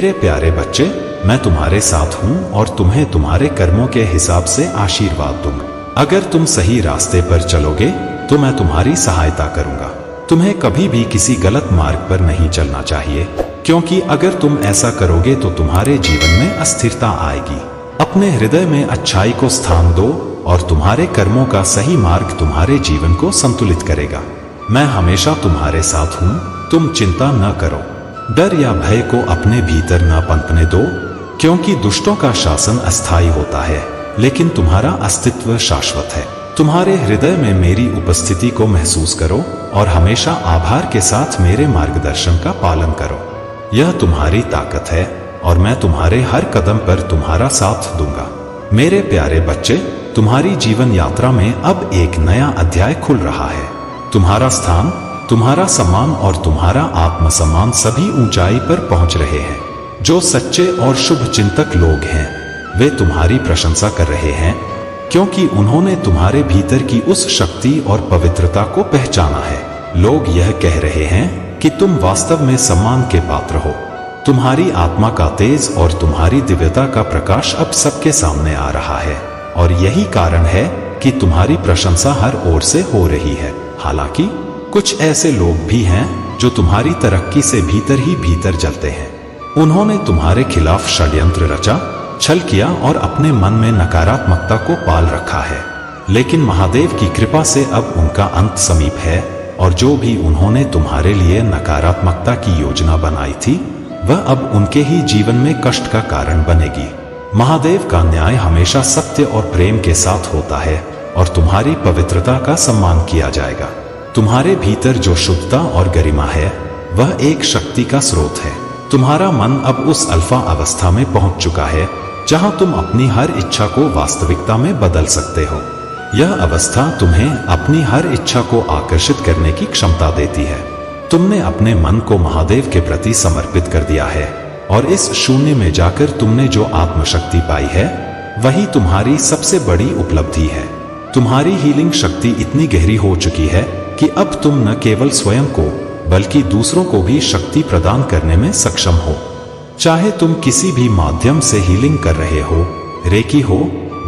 मेरे प्यारे बच्चे, मैं तुम्हारे साथ हूँ और तुम्हें तुम्हारे कर्मों के हिसाब से आशीर्वाद दूंगा। अगर तुम सही रास्ते पर चलोगे तो मैं तुम्हारी सहायता करूंगा। तुम्हें कभी भी किसी गलत मार्ग पर नहीं चलना चाहिए, क्योंकि अगर तुम ऐसा करोगे तो तुम्हारे जीवन में अस्थिरता आएगी। अपने हृदय में अच्छाई को स्थान दो और तुम्हारे कर्मों का सही मार्ग तुम्हारे जीवन को संतुलित करेगा। मैं हमेशा तुम्हारे साथ हूँ, तुम चिंता न करो। डर या भय को अपने भीतर न पनपने दो, क्योंकि दुष्टों का शासन अस्थायी होता है, लेकिन तुम्हारा अस्तित्व शाश्वत है। तुम्हारे हृदय में मेरी उपस्थिति को महसूस करो और हमेशा आभार के साथ मेरे मार्गदर्शन का पालन करो। यह तुम्हारी ताकत है और मैं तुम्हारे हर कदम पर तुम्हारा साथ दूंगा। मेरे प्यारे बच्चे, तुम्हारी जीवन यात्रा में अब एक नया अध्याय खुल रहा है। तुम्हारा स्थान, तुम्हारा सम्मान और तुम्हारा आत्मसम्मान सभी ऊंचाई पर पहुंच रहे हैं। जो सच्चे और शुभ चिंतक लोग हैं वे तुम्हारी प्रशंसा कर रहे हैं, क्योंकि उन्होंने तुम्हारे भीतर की उस शक्ति और पवित्रता को पहचाना है। लोग यह कह रहे हैं कि तुम वास्तव में सम्मान के पात्र हो। तुम्हारी आत्मा का तेज और तुम्हारी दिव्यता का प्रकाश अब सबके सामने आ रहा है, और यही कारण है कि तुम्हारी प्रशंसा हर ओर से हो रही है। हालांकि कुछ ऐसे लोग भी हैं जो तुम्हारी तरक्की से भीतर ही भीतर जलते हैं। उन्होंने तुम्हारे खिलाफ षड्यंत्र रचा, छल किया और अपने मन में नकारात्मकता को पाल रखा है। लेकिन महादेव की कृपा से अब उनका अंत समीप है, और जो भी उन्होंने तुम्हारे लिए नकारात्मकता की योजना बनाई थी वह अब उनके ही जीवन में कष्ट का कारण बनेगी। महादेव का न्याय हमेशा सत्य और प्रेम के साथ होता है, और तुम्हारी पवित्रता का सम्मान किया जाएगा। तुम्हारे भीतर जो शुद्धता और गरिमा है वह एक शक्ति का स्रोत है। तुम्हारा मन अब उस अल्फा अवस्था में पहुंच चुका है जहां तुम अपनी हर इच्छा को वास्तविकता में बदल सकते हो। यह अवस्था तुम्हें अपनी हर इच्छा को आकर्षित करने की क्षमता देती है। तुमने अपने मन को महादेव के प्रति समर्पित कर दिया है, और इस शून्य में जाकर तुमने जो आत्मशक्ति पाई है वही तुम्हारी सबसे बड़ी उपलब्धि है। तुम्हारी हीलिंग शक्ति इतनी गहरी हो चुकी है कि अब तुम न केवल स्वयं को बल्कि दूसरों को भी शक्ति प्रदान करने में सक्षम हो। चाहे तुम किसी भी माध्यम से हीलिंग कर रहे हो, रेकी हो,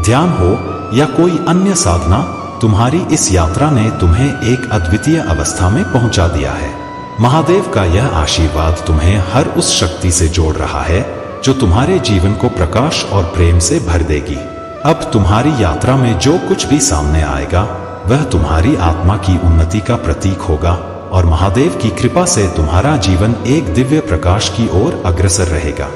ध्यान हो या कोई अन्य साधना, तुम्हारी इस यात्रा ने तुम्हें एक अद्वितीय अवस्था में पहुंचा दिया है। महादेव का यह आशीर्वाद तुम्हें हर उस शक्ति से जोड़ रहा है जो तुम्हारे जीवन को प्रकाश और प्रेम से भर देगी। अब तुम्हारी यात्रा में जो कुछ भी सामने आएगा वह तुम्हारी आत्मा की उन्नति का प्रतीक होगा, और महादेव की कृपा से तुम्हारा जीवन एक दिव्य प्रकाश की ओर अग्रसर रहेगा।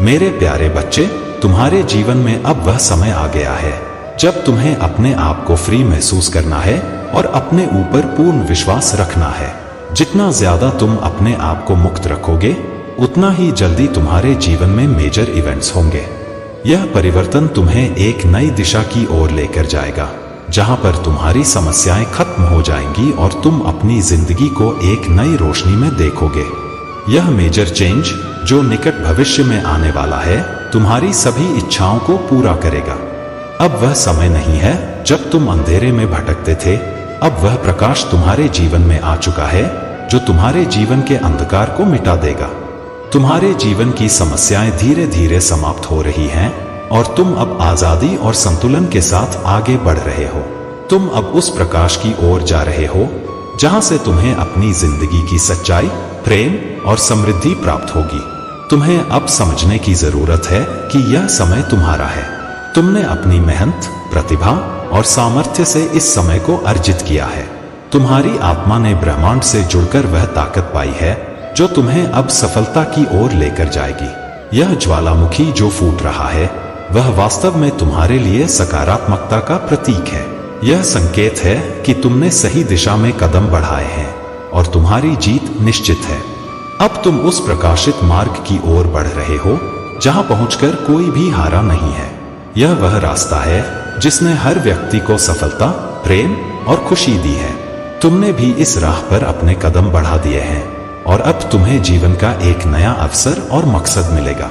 मेरे प्यारे बच्चे, तुम्हारे जीवन में अब वह समय आ गया है जब तुम्हें अपने आप को फ्री महसूस करना है और अपने ऊपर पूर्ण विश्वास रखना है। जितना ज्यादा तुम अपने आप को मुक्त रखोगे उतना ही जल्दी तुम्हारे जीवन में मेजर इवेंट्स होंगे। यह परिवर्तन तुम्हें एक नई दिशा की ओर लेकर जाएगा, जहां पर तुम्हारी समस्याएं खत्म हो जाएंगी और तुम अपनी जिंदगी को एक नई रोशनी में देखोगे। यह मेजर चेंज जो निकट भविष्य में आने वाला है तुम्हारी सभी इच्छाओं को पूरा करेगा। अब वह समय नहीं है जब तुम अंधेरे में भटकते थे, अब वह प्रकाश तुम्हारे जीवन में आ चुका है जो तुम्हारे जीवन के अंधकार को मिटा देगा। तुम्हारे जीवन की समस्याएं धीरे धीरे समाप्त हो रही हैं और तुम अब आजादी और संतुलन के साथ आगे बढ़ रहे हो। तुम अब उस प्रकाश की ओर जा रहे हो जहां से तुम्हें अपनी जिंदगी की सच्चाई, प्रेम और समृद्धि प्राप्त होगी। तुम्हें अब समझने की जरूरत है कि यह समय तुम्हारा है। तुमने अपनी मेहनत, प्रतिभा और सामर्थ्य से इस समय को अर्जित किया है। तुम्हारी आत्मा ने ब्रह्मांड से जुड़कर वह ताकत पाई है जो तुम्हें अब सफलता की ओर लेकर जाएगी। यह ज्वालामुखी जो फूट रहा है वह वास्तव में तुम्हारे लिए सकारात्मकता का प्रतीक है। यह संकेत है कि तुमने सही दिशा में कदम बढ़ाए हैं और तुम्हारी जीत निश्चित है। अब तुम उस प्रकाशित मार्ग की ओर बढ़ रहे हो जहां पहुंचकर कोई भी हारा नहीं है। यह वह रास्ता है जिसने हर व्यक्ति को सफलता, प्रेम और खुशी दी है। तुमने भी इस राह पर अपने कदम बढ़ा दिए हैं और अब तुम्हें जीवन का एक नया अवसर और मकसद मिलेगा।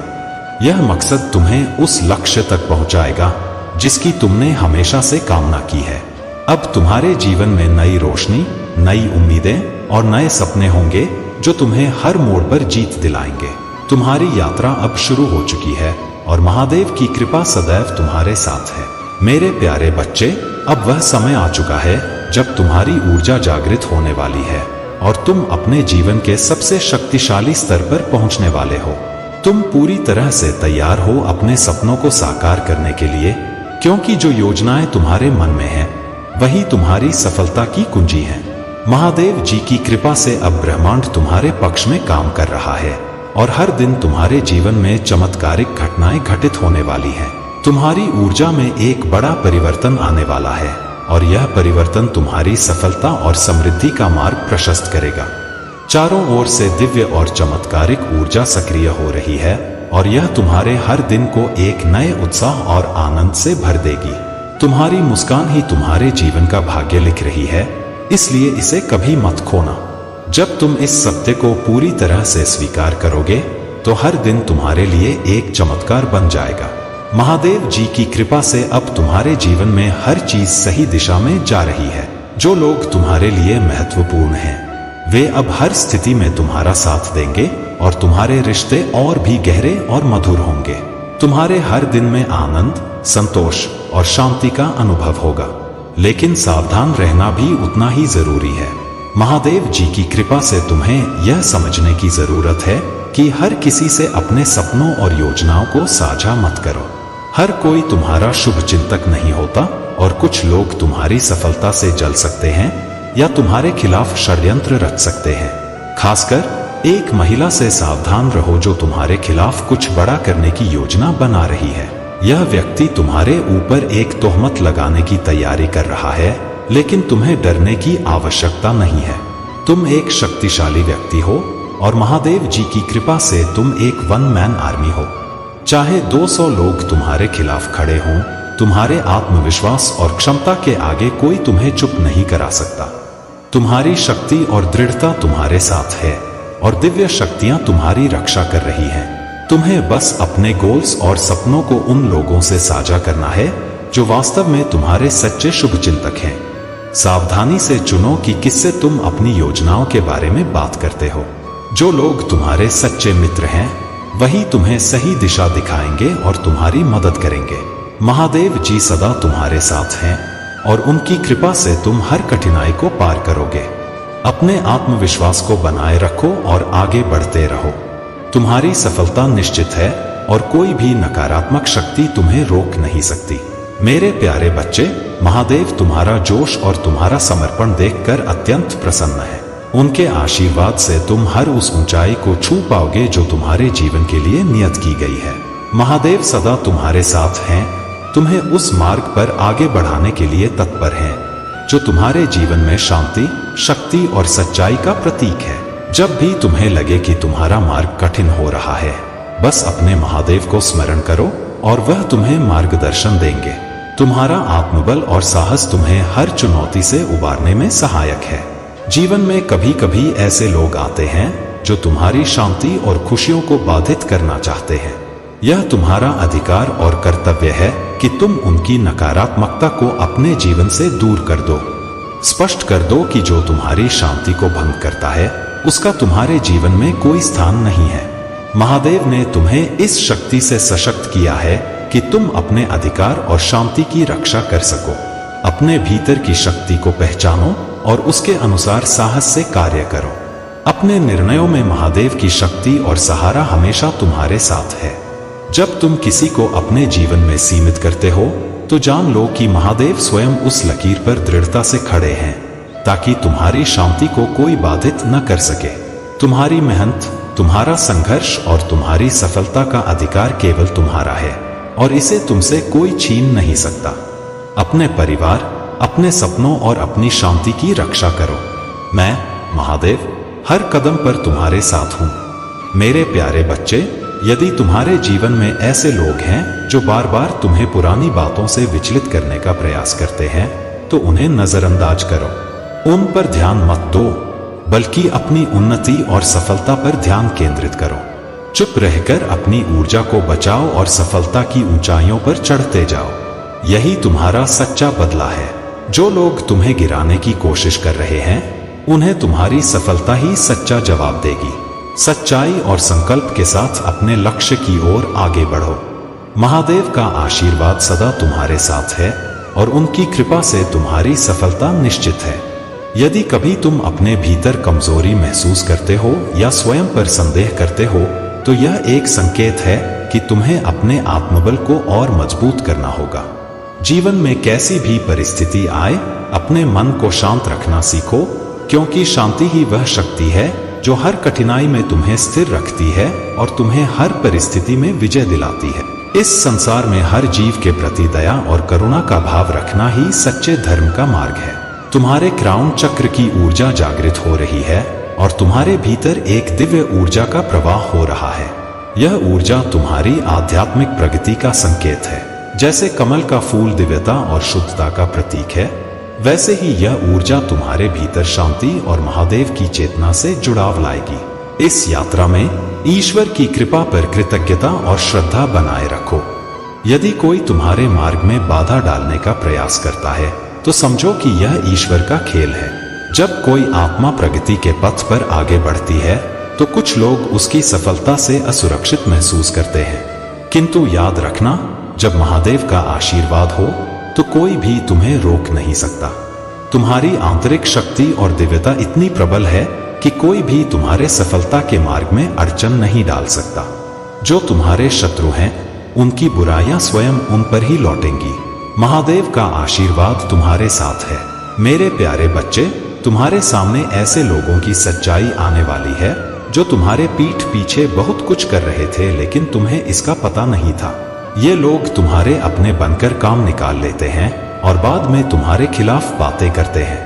यह मकसद तुम्हें उस लक्ष्य तक पहुंचाएगा जिसकी तुमने हमेशा से कामना की है। अब तुम्हारे जीवन में नई रोशनी, नई उम्मीदें और नए सपने होंगे जो तुम्हें हर मोड़ पर जीत दिलाएंगे। तुम्हारी यात्रा अब शुरू हो चुकी है और महादेव की कृपा सदैव तुम्हारे साथ है। मेरे प्यारे बच्चे, अब वह समय आ चुका है जब तुम्हारी ऊर्जा जागृत होने वाली है और तुम अपने जीवन के सबसे शक्तिशाली स्तर पर पहुंचने वाले हो। तुम पूरी तरह से तैयार हो अपने सपनों को साकार करने के लिए, क्योंकि जो योजनाएं तुम्हारे मन में हैं, वही तुम्हारी सफलता की कुंजी है। महादेव जी की कृपा से अब ब्रह्मांड तुम्हारे पक्ष में काम कर रहा है और हर दिन तुम्हारे जीवन में चमत्कारिक घटनाएं घटित होने वाली हैं। तुम्हारी ऊर्जा में एक बड़ा परिवर्तन आने वाला है और यह परिवर्तन तुम्हारी सफलता और समृद्धि का मार्ग प्रशस्त करेगा। चारों ओर से दिव्य और चमत्कारिक ऊर्जा सक्रिय हो रही है और यह तुम्हारे हर दिन को एक नए उत्साह और आनंद से भर देगी। तुम्हारी मुस्कान ही तुम्हारे जीवन का भाग्य लिख रही है, इसलिए इसे कभी मत खोना। जब तुम इस सत्य को पूरी तरह से स्वीकार करोगे तो हर दिन तुम्हारे लिए एक चमत्कार बन जाएगा। महादेव जी की कृपा से अब तुम्हारे जीवन में हर चीज सही दिशा में जा रही है। जो लोग तुम्हारे लिए महत्वपूर्ण हैं, वे अब हर स्थिति में तुम्हारा साथ देंगे और तुम्हारे रिश्ते और भी गहरे और मधुर होंगे। तुम्हारे हर दिन में आनंद, संतोष और शांति का अनुभव होगा, लेकिन सावधान रहना भी उतना ही जरूरी है। महादेव जी की कृपा से तुम्हें यह समझने की जरूरत है कि हर किसी से अपने सपनों और योजनाओं को साझा मत करो। हर कोई तुम्हारा शुभ चिंतक नहीं होता और कुछ लोग तुम्हारी सफलता से जल सकते हैं या तुम्हारे खिलाफ षड्यंत्र रच सकते हैं। खासकर एक महिला से सावधान रहो जो तुम्हारे खिलाफ कुछ बड़ा करने की योजना बना रही है। यह व्यक्ति तुम्हारे ऊपर एक तोहमत लगाने की तैयारी कर रहा है, लेकिन तुम्हें डरने की आवश्यकता नहीं है। तुम एक शक्तिशाली व्यक्ति हो और महादेव जी की कृपा से तुम एक वन मैन आर्मी हो। चाहे 200 लोग तुम्हारे खिलाफ खड़े हों, तुम्हारे आत्मविश्वास और क्षमता के आगे कोई तुम्हें चुप नहीं करा सकता। तुम्हारी शक्ति और दृढ़ता तुम्हारे साथ है और दिव्य शक्तियां तुम्हारी रक्षा कर रही हैं। तुम्हें बस अपने गोल्स और सपनों को उन लोगों से साझा करना है जो वास्तव में तुम्हारे सच्चे शुभचिंतक हैं। सावधानी से चुनो कि किससे तुम अपनी योजनाओं के बारे में बात करते हो। जो लोग तुम्हारे सच्चे मित्र हैं, वही तुम्हें सही दिशा दिखाएंगे और तुम्हारी मदद करेंगे। महादेव जी सदा तुम्हारे साथ हैं और उनकी कृपा से तुम हर कठिनाई को पार करोगे। अपने आत्मविश्वास को बनाए रखो और आगे बढ़ते रहो। तुम्हारी सफलता निश्चित है और कोई भी नकारात्मक शक्ति तुम्हें रोक नहीं सकती। मेरे प्यारे बच्चे, महादेव तुम्हारा जोश और तुम्हारा समर्पण देखकर अत्यंत प्रसन्न है। उनके आशीर्वाद से तुम हर उस ऊंचाई को छू पाओगे जो तुम्हारे जीवन के लिए नियत की गई है। महादेव सदा तुम्हारे साथ हैं, तुम्हें उस मार्ग पर आगे बढ़ाने के लिए तत्पर हैं, जो तुम्हारे जीवन में शांति, शक्ति और सच्चाई का प्रतीक है। जब भी तुम्हें लगे कि तुम्हारा मार्ग कठिन हो रहा है, बस अपने महादेव को स्मरण करो और वह तुम्हें मार्गदर्शन देंगे। तुम्हारा आत्मबल और साहस तुम्हें हर चुनौती से उबारने में सहायक है। जीवन में कभी कभी ऐसे लोग आते हैं जो तुम्हारी शांति और खुशियों को बाधित करना चाहते हैं। यह तुम्हारा अधिकार और कर्तव्य है कि तुम उनकी नकारात्मकता को अपने जीवन से दूर कर दो। स्पष्ट कर दो कि जो तुम्हारी शांति को भंग करता है, उसका तुम्हारे जीवन में कोई स्थान नहीं है। महादेव ने तुम्हें इस शक्ति से सशक्त किया है कि तुम अपने अधिकार और शांति की रक्षा कर सको। अपने भीतर की शक्ति को पहचानो और उसके अनुसार साहस से कार्य करो। अपने निर्णयों में महादेव की शक्ति और सहारा हमेशा तुम्हारे साथ है। जब तुम किसी को अपने जीवन में सीमित करते हो, तो जान लो कि महादेव स्वयं उस लकीर पर दृढ़ता से खड़े हैं, ताकि तुम्हारी शांति को कोई बाधित न कर सके। तुम्हारी मेहनत, तुम्हारा संघर्ष और तुम्हारी सफलता का अधिकार केवल तुम्हारा है और इसे तुमसे कोई छीन नहीं सकता। अपने परिवार, अपने सपनों और अपनी शांति की रक्षा करो। मैं महादेव हर कदम पर तुम्हारे साथ हूं। मेरे प्यारे बच्चे, यदि तुम्हारे जीवन में ऐसे लोग हैं जो बार बार तुम्हें पुरानी बातों से विचलित करने का प्रयास करते हैं, तो उन्हें नजरअंदाज करो। उन पर ध्यान मत दो, बल्कि अपनी उन्नति और सफलता पर ध्यान केंद्रित करो। चुप रहकर अपनी ऊर्जा को बचाओ और सफलता की ऊंचाइयों पर चढ़ते जाओ। यही तुम्हारा सच्चा बदला है। जो लोग तुम्हें गिराने की कोशिश कर रहे हैं, उन्हें तुम्हारी सफलता ही सच्चा जवाब देगी। सच्चाई और संकल्प के साथ अपने लक्ष्य की ओर आगे बढ़ो। महादेव का आशीर्वाद सदा तुम्हारे साथ है और उनकी कृपा से तुम्हारी सफलता निश्चित है। यदि कभी तुम अपने भीतर कमजोरी महसूस करते हो या स्वयं पर संदेह करते हो, तो यह एक संकेत है कि तुम्हें अपने आत्मबल को और मजबूत करना होगा। जीवन में कैसी भी परिस्थिति आए, अपने मन को शांत रखना सीखो, क्योंकि शांति ही वह शक्ति है जो हर कठिनाई में तुम्हें स्थिर रखती है और तुम्हें हर परिस्थिति में विजय दिलाती है। इस संसार में हर जीव के प्रति दया और करुणा का भाव रखना ही सच्चे धर्म का मार्ग है। तुम्हारे क्राउन चक्र की ऊर्जा जागृत हो रही है और तुम्हारे भीतर एक दिव्य ऊर्जा का प्रवाह हो रहा है। यह ऊर्जा तुम्हारी आध्यात्मिक प्रगति का संकेत है। जैसे कमल का फूल दिव्यता और शुद्धता का प्रतीक है, वैसे ही यह ऊर्जा तुम्हारे भीतर शांति और महादेव की चेतना से जुड़ाव लाएगी। इस यात्रा में ईश्वर की कृपा पर कृतज्ञता और श्रद्धा बनाए रखो। यदि कोई तुम्हारे मार्ग में बाधा डालने का प्रयास करता है, तो समझो कि यह ईश्वर का खेल है। जब कोई आत्मा प्रगति के पथ पर आगे बढ़ती है, तो कुछ लोग उसकी सफलता से असुरक्षित महसूस करते हैं, किंतु याद रखना, जब महादेव का आशीर्वाद हो तो कोई भी तुम्हें रोक नहीं सकता। तुम्हारी आंतरिक शक्ति और दिव्यता इतनी प्रबल है कि कोई भी तुम्हारे सफलता के मार्ग में अड़चन नहीं डाल सकता। जो तुम्हारे शत्रु हैं, उनकी बुराइयां स्वयं उन पर ही लौटेंगी। महादेव का आशीर्वाद तुम्हारे साथ है। मेरे प्यारे बच्चे, तुम्हारे सामने ऐसे लोगों की सच्चाई आने वाली है जो तुम्हारे पीठ पीछे बहुत कुछ कर रहे थे, लेकिन तुम्हें इसका पता नहीं था। ये लोग तुम्हारे अपने बनकर काम निकाल लेते हैं और बाद में तुम्हारे खिलाफ बातें करते हैं।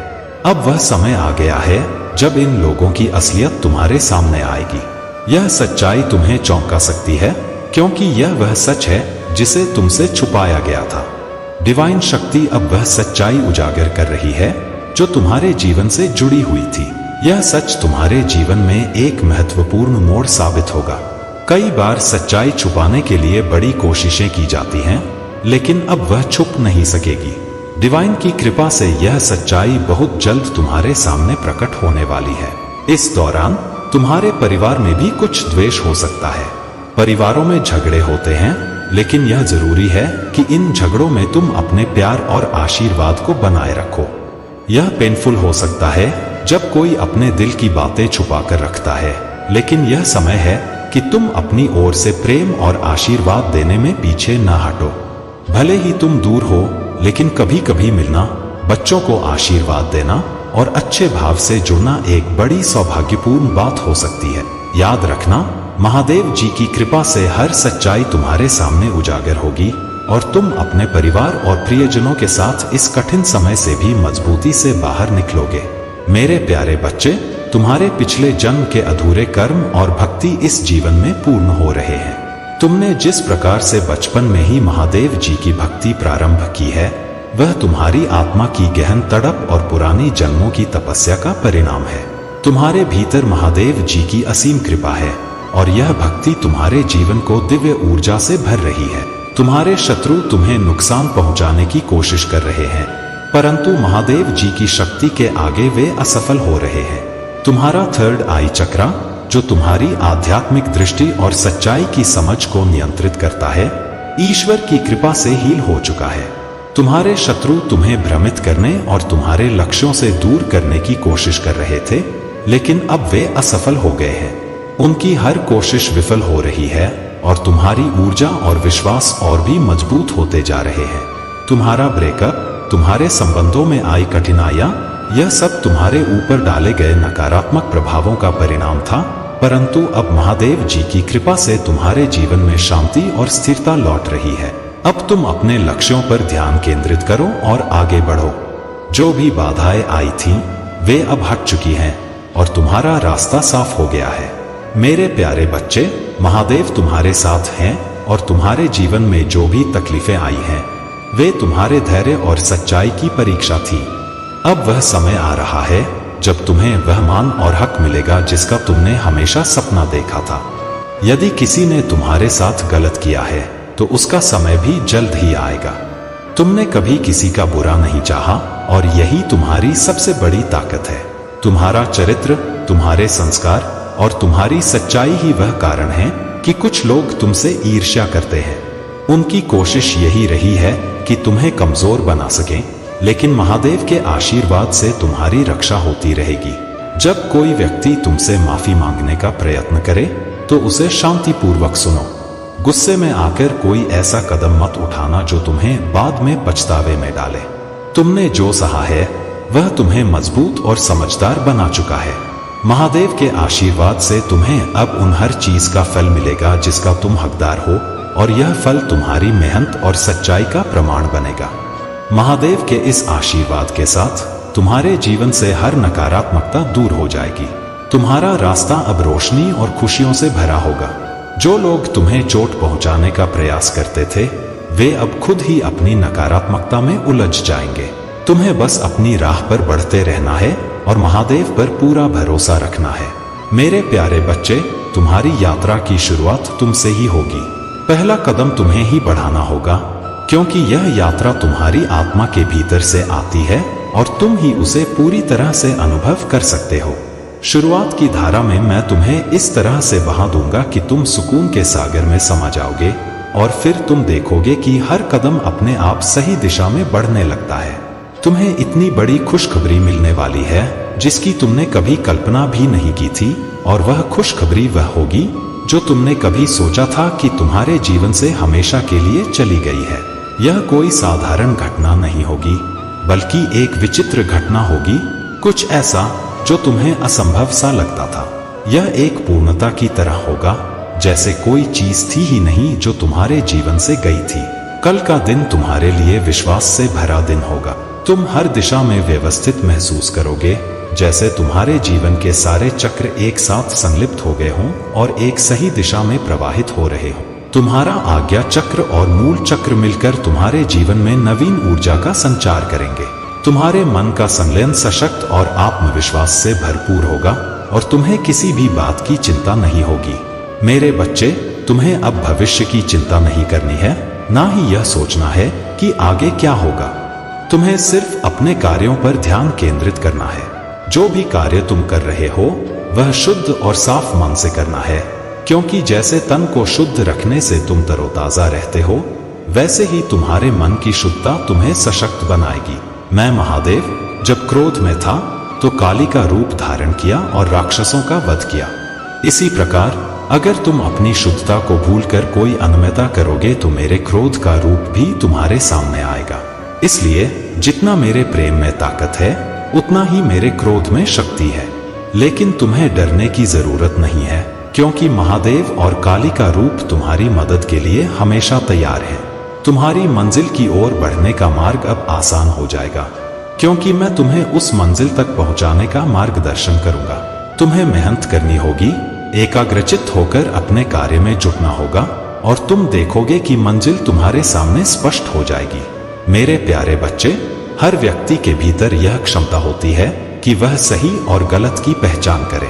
अब वह समय आ गया है जब इन लोगों की असलियत तुम्हारे सामने आएगी। यह सच्चाई तुम्हें चौंका सकती है, क्योंकि यह वह सच है जिसे तुमसे छुपाया गया था। डिवाइन शक्ति अब वह सच्चाई उजागर कर रही है जो तुम्हारे जीवन से जुड़ी हुई थी। यह सच तुम्हारे जीवन में एक महत्वपूर्ण मोड़ साबित होगा। कई बार सच्चाई छुपाने के लिए बड़ी कोशिशें की जाती हैं, लेकिन अब वह छुप नहीं सकेगी। डिवाइन की कृपा से यह सच्चाई बहुत जल्द तुम्हारे सामने प्रकट होने वाली है। इस दौरान तुम्हारे परिवार में भी कुछ द्वेष हो सकता है। परिवारों में झगड़े होते हैं, लेकिन यह जरूरी है कि इन झगड़ों में तुम अपने प्यार और आशीर्वाद को बनाए रखो। यह पेनफुल हो सकता है जब कोई अपने दिल की बातें छुपा कर रखता है, लेकिन यह समय है कि तुम अपनी ओर से प्रेम और आशीर्वाद देने में पीछे न हटो। भले ही तुम दूर हो, लेकिन कभी कभी मिलना, बच्चों को आशीर्वाद देना और अच्छे भाव से जुड़ना एक बड़ी सौभाग्यपूर्ण बात हो सकती है। याद रखना, महादेव जी की कृपा से हर सच्चाई तुम्हारे सामने उजागर होगी और तुम अपने परिवार और प्रियजनों के साथ इस कठिन समय से भी मजबूती से बाहर निकलोगे। मेरे प्यारे बच्चे, तुम्हारे पिछले जन्म के अधूरे कर्म और भक्ति इस जीवन में पूर्ण हो रहे हैं। तुमने जिस प्रकार से बचपन में ही महादेव जी की भक्ति प्रारंभ की है, वह तुम्हारी आत्मा की गहन तड़प और पुरानी जन्मों की तपस्या का परिणाम है। तुम्हारे भीतर महादेव जी की असीम कृपा है और यह भक्ति तुम्हारे जीवन को दिव्य ऊर्जा से भर रही है। तुम्हारे शत्रु तुम्हें नुकसान पहुंचाने की कोशिश कर रहे हैं, परंतु महादेव जी की शक्ति के आगे वे असफल हो रहे हैं। तुम्हारा थर्ड आई चक्रा, जो तुम्हारी आध्यात्मिक दृष्टि और सच्चाई की समझ को नियंत्रित करता है, ईश्वर की कृपा से हील हो चुका है। तुम्हारे शत्रु तुम्हें भ्रमित करने और तुम्हारे लक्ष्यों से दूर करने की कोशिश कर रहे थे, लेकिन अब वे असफल हो गए हैं। उनकी हर कोशिश विफल हो रही है और तुम्हारी ऊर्जा और विश्वास और भी मजबूत होते जा रहे हैं। तुम्हारा ब्रेकअप, तुम्हारे संबंधों में आई कठिनाइयां, यह सब तुम्हारे ऊपर डाले गए नकारात्मक प्रभावों का परिणाम था, परंतु अब महादेव जी की कृपा से तुम्हारे जीवन में शांति और स्थिरता लौट रही है। अब तुम अपने लक्ष्यों पर ध्यान केंद्रित करो और आगे बढ़ो। जो भी बाधाएं आई थीं, वे अब हट चुकी हैं और तुम्हारा रास्ता साफ हो गया है। मेरे प्यारे बच्चे, महादेव तुम्हारे साथ हैं और तुम्हारे जीवन में जो भी तकलीफें आई हैं, वे तुम्हारे धैर्य और सच्चाई की परीक्षा थी। अब वह समय आ रहा है जब तुम्हें वह मान और हक मिलेगा जिसका तुमने हमेशा सपना देखा था। यदि किसी ने तुम्हारे साथ गलत किया है, तो उसका समय भी जल्द ही आएगा। तुमने कभी किसी का बुरा नहीं चाहा और यही तुम्हारी सबसे बड़ी ताकत है। तुम्हारा चरित्र, तुम्हारे संस्कार और तुम्हारी सच्चाई ही वह कारण है कि कुछ लोग तुमसे ईर्ष्या करते हैं। उनकी कोशिश यही रही है कि तुम्हें कमजोर बना सकें, लेकिन महादेव के आशीर्वाद से तुम्हारी रक्षा होती रहेगी। जब कोई व्यक्ति तुमसे माफी मांगने का प्रयत्न करे तो उसे शांतिपूर्वक सुनो। गुस्से में आकर कोई ऐसा कदम मत उठाना जो तुम्हें बाद में पछतावे में डाले। तुमने जो सहा है वह तुम्हें मजबूत और समझदार बना चुका है। महादेव के आशीर्वाद से तुम्हें अब उन हर चीज का फल मिलेगा जिसका तुम हकदार हो, और यह फल तुम्हारी मेहनत और सच्चाई का प्रमाण बनेगा। महादेव के इस आशीर्वाद के साथ तुम्हारे जीवन से हर नकारात्मकता दूर हो जाएगी। तुम्हारा रास्ता अब रोशनी और खुशियों से भरा होगा। जो लोग तुम्हें चोट पहुंचाने का प्रयास करते थे वे अब खुद ही अपनी नकारात्मकता में उलझ जाएंगे। तुम्हें बस अपनी राह पर बढ़ते रहना है और महादेव पर पूरा भरोसा रखना है। मेरे प्यारे बच्चे, तुम्हारी यात्रा की शुरुआत तुमसे ही होगी। पहला कदम तुम्हें ही बढ़ाना होगा, क्योंकि यह यात्रा तुम्हारी आत्मा के भीतर से आती है और तुम ही उसे पूरी तरह से अनुभव कर सकते हो। शुरुआत की धारा में मैं तुम्हें इस तरह से बहा दूंगा कि तुम सुकून के सागर में समा जाओगे, और फिर तुम देखोगे कि हर कदम अपने आप सही दिशा में बढ़ने लगता है। तुम्हें इतनी बड़ी खुशखबरी मिलने वाली है जिसकी तुमने कभी कल्पना भी नहीं की थी, और वह खुशखबरी वह होगी जो तुमने कभी सोचा था कि तुम्हारे जीवन से हमेशा के लिए चली गई है। यह कोई साधारण घटना नहीं होगी, बल्कि एक विचित्र घटना होगी, कुछ ऐसा जो तुम्हें असंभव सा लगता था। यह एक पूर्णता की तरह होगा, जैसे कोई चीज थी ही नहीं जो तुम्हारे जीवन से गई थी। कल का दिन तुम्हारे लिए विश्वास से भरा दिन होगा। तुम हर दिशा में व्यवस्थित महसूस करोगे, जैसे तुम्हारे जीवन के सारे चक्र एक साथ संलिप्त हो गए हों और एक सही दिशा में प्रवाहित हो रहे हों। तुम्हारा आज्ञा चक्र और मूल चक्र मिलकर तुम्हारे जीवन में नवीन ऊर्जा का संचार करेंगे। तुम्हारे मन का संलयन सशक्त और आत्मविश्वास से भरपूर होगा, और तुम्हें किसी भी बात की चिंता नहीं होगी। मेरे बच्चे, तुम्हें अब भविष्य की चिंता नहीं करनी है, ना ही यह सोचना है कि आगे क्या होगा। तुम्हें सिर्फ अपने कार्यों पर ध्यान केंद्रित करना है। जो भी कार्य तुम कर रहे हो वह शुद्ध और साफ मन से करना है, क्योंकि जैसे तन को शुद्ध रखने से तुम तरोताजा रहते हो, वैसे ही तुम्हारे मन की शुद्धता तुम्हें सशक्त बनाएगी। मैं महादेव जब क्रोध में था तो काली का रूप धारण किया और राक्षसों का वध किया। इसी प्रकार अगर तुम अपनी शुद्धता को भूलकर कोई अनम्यता करोगे तो मेरे क्रोध का रूप भी तुम्हारे सामने आएगा। इसलिए जितना मेरे प्रेम में ताकत है उतना ही मेरे क्रोध में शक्ति है। लेकिन तुम्हें डरने की जरूरत नहीं है, क्योंकि महादेव और काली का रूप तुम्हारी मदद के लिए हमेशा तैयार है। तुम्हारी मंजिल की ओर बढ़ने का मार्ग अब आसान हो जाएगा, क्योंकि मैं तुम्हें उस मंजिल तक पहुंचाने का मार्गदर्शन करूंगा। तुम्हें मेहनत करनी होगी, एकाग्रचित्त होकर अपने कार्य में जुटना होगा, और तुम देखोगे कि मंजिल तुम्हारे सामने स्पष्ट हो जाएगी। मेरे प्यारे बच्चे, हर व्यक्ति के भीतर यह क्षमता होती है कि वह सही और गलत की पहचान करे।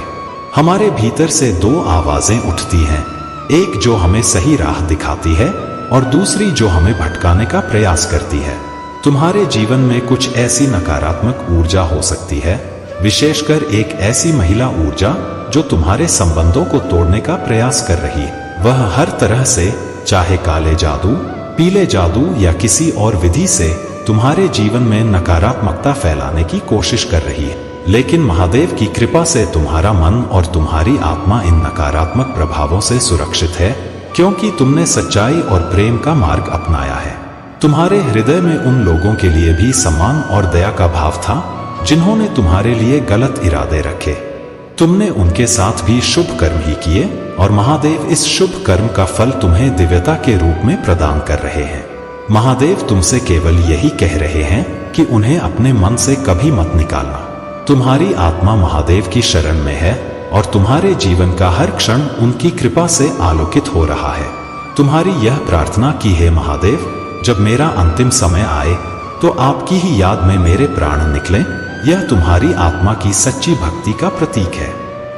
हमारे भीतर से दो आवाजें उठती हैं, एक जो हमें सही राह दिखाती है और दूसरी जो हमें भटकाने का प्रयास करती है। तुम्हारे जीवन में कुछ ऐसी नकारात्मक ऊर्जा हो सकती है, विशेषकर एक ऐसी महिला ऊर्जा जो तुम्हारे संबंधों को तोड़ने का प्रयास कर रही है। वह हर तरह से, चाहे काले जादू, पीले जादू या किसी और विधि से, तुम्हारे जीवन में नकारात्मकता फैलाने की कोशिश कर रही है। लेकिन महादेव की कृपा से तुम्हारा मन और तुम्हारी आत्मा इन नकारात्मक प्रभावों से सुरक्षित है, क्योंकि तुमने सच्चाई और प्रेम का मार्ग अपनाया है। तुम्हारे हृदय में उन लोगों के लिए भी सम्मान और दया का भाव था जिन्होंने तुम्हारे लिए गलत इरादे रखे। तुमने उनके साथ भी शुभ कर्म ही किए, और महादेव इस शुभ कर्म का फल तुम्हें दिव्यता के रूप में प्रदान कर रहे हैं। महादेव तुमसे केवल यही कह रहे हैं कि उन्हें अपने मन से कभी मत निकालना। तुम्हारी आत्मा महादेव की शरण में है, और तुम्हारे जीवन का हर क्षण उनकी कृपा से आलोकित हो रहा है। तुम्हारी यह प्रार्थना की है, महादेव जब मेरा अंतिम समय आए तो आपकी ही याद में मेरे प्राण निकलें। यह तुम्हारी आत्मा की सच्ची भक्ति का प्रतीक है।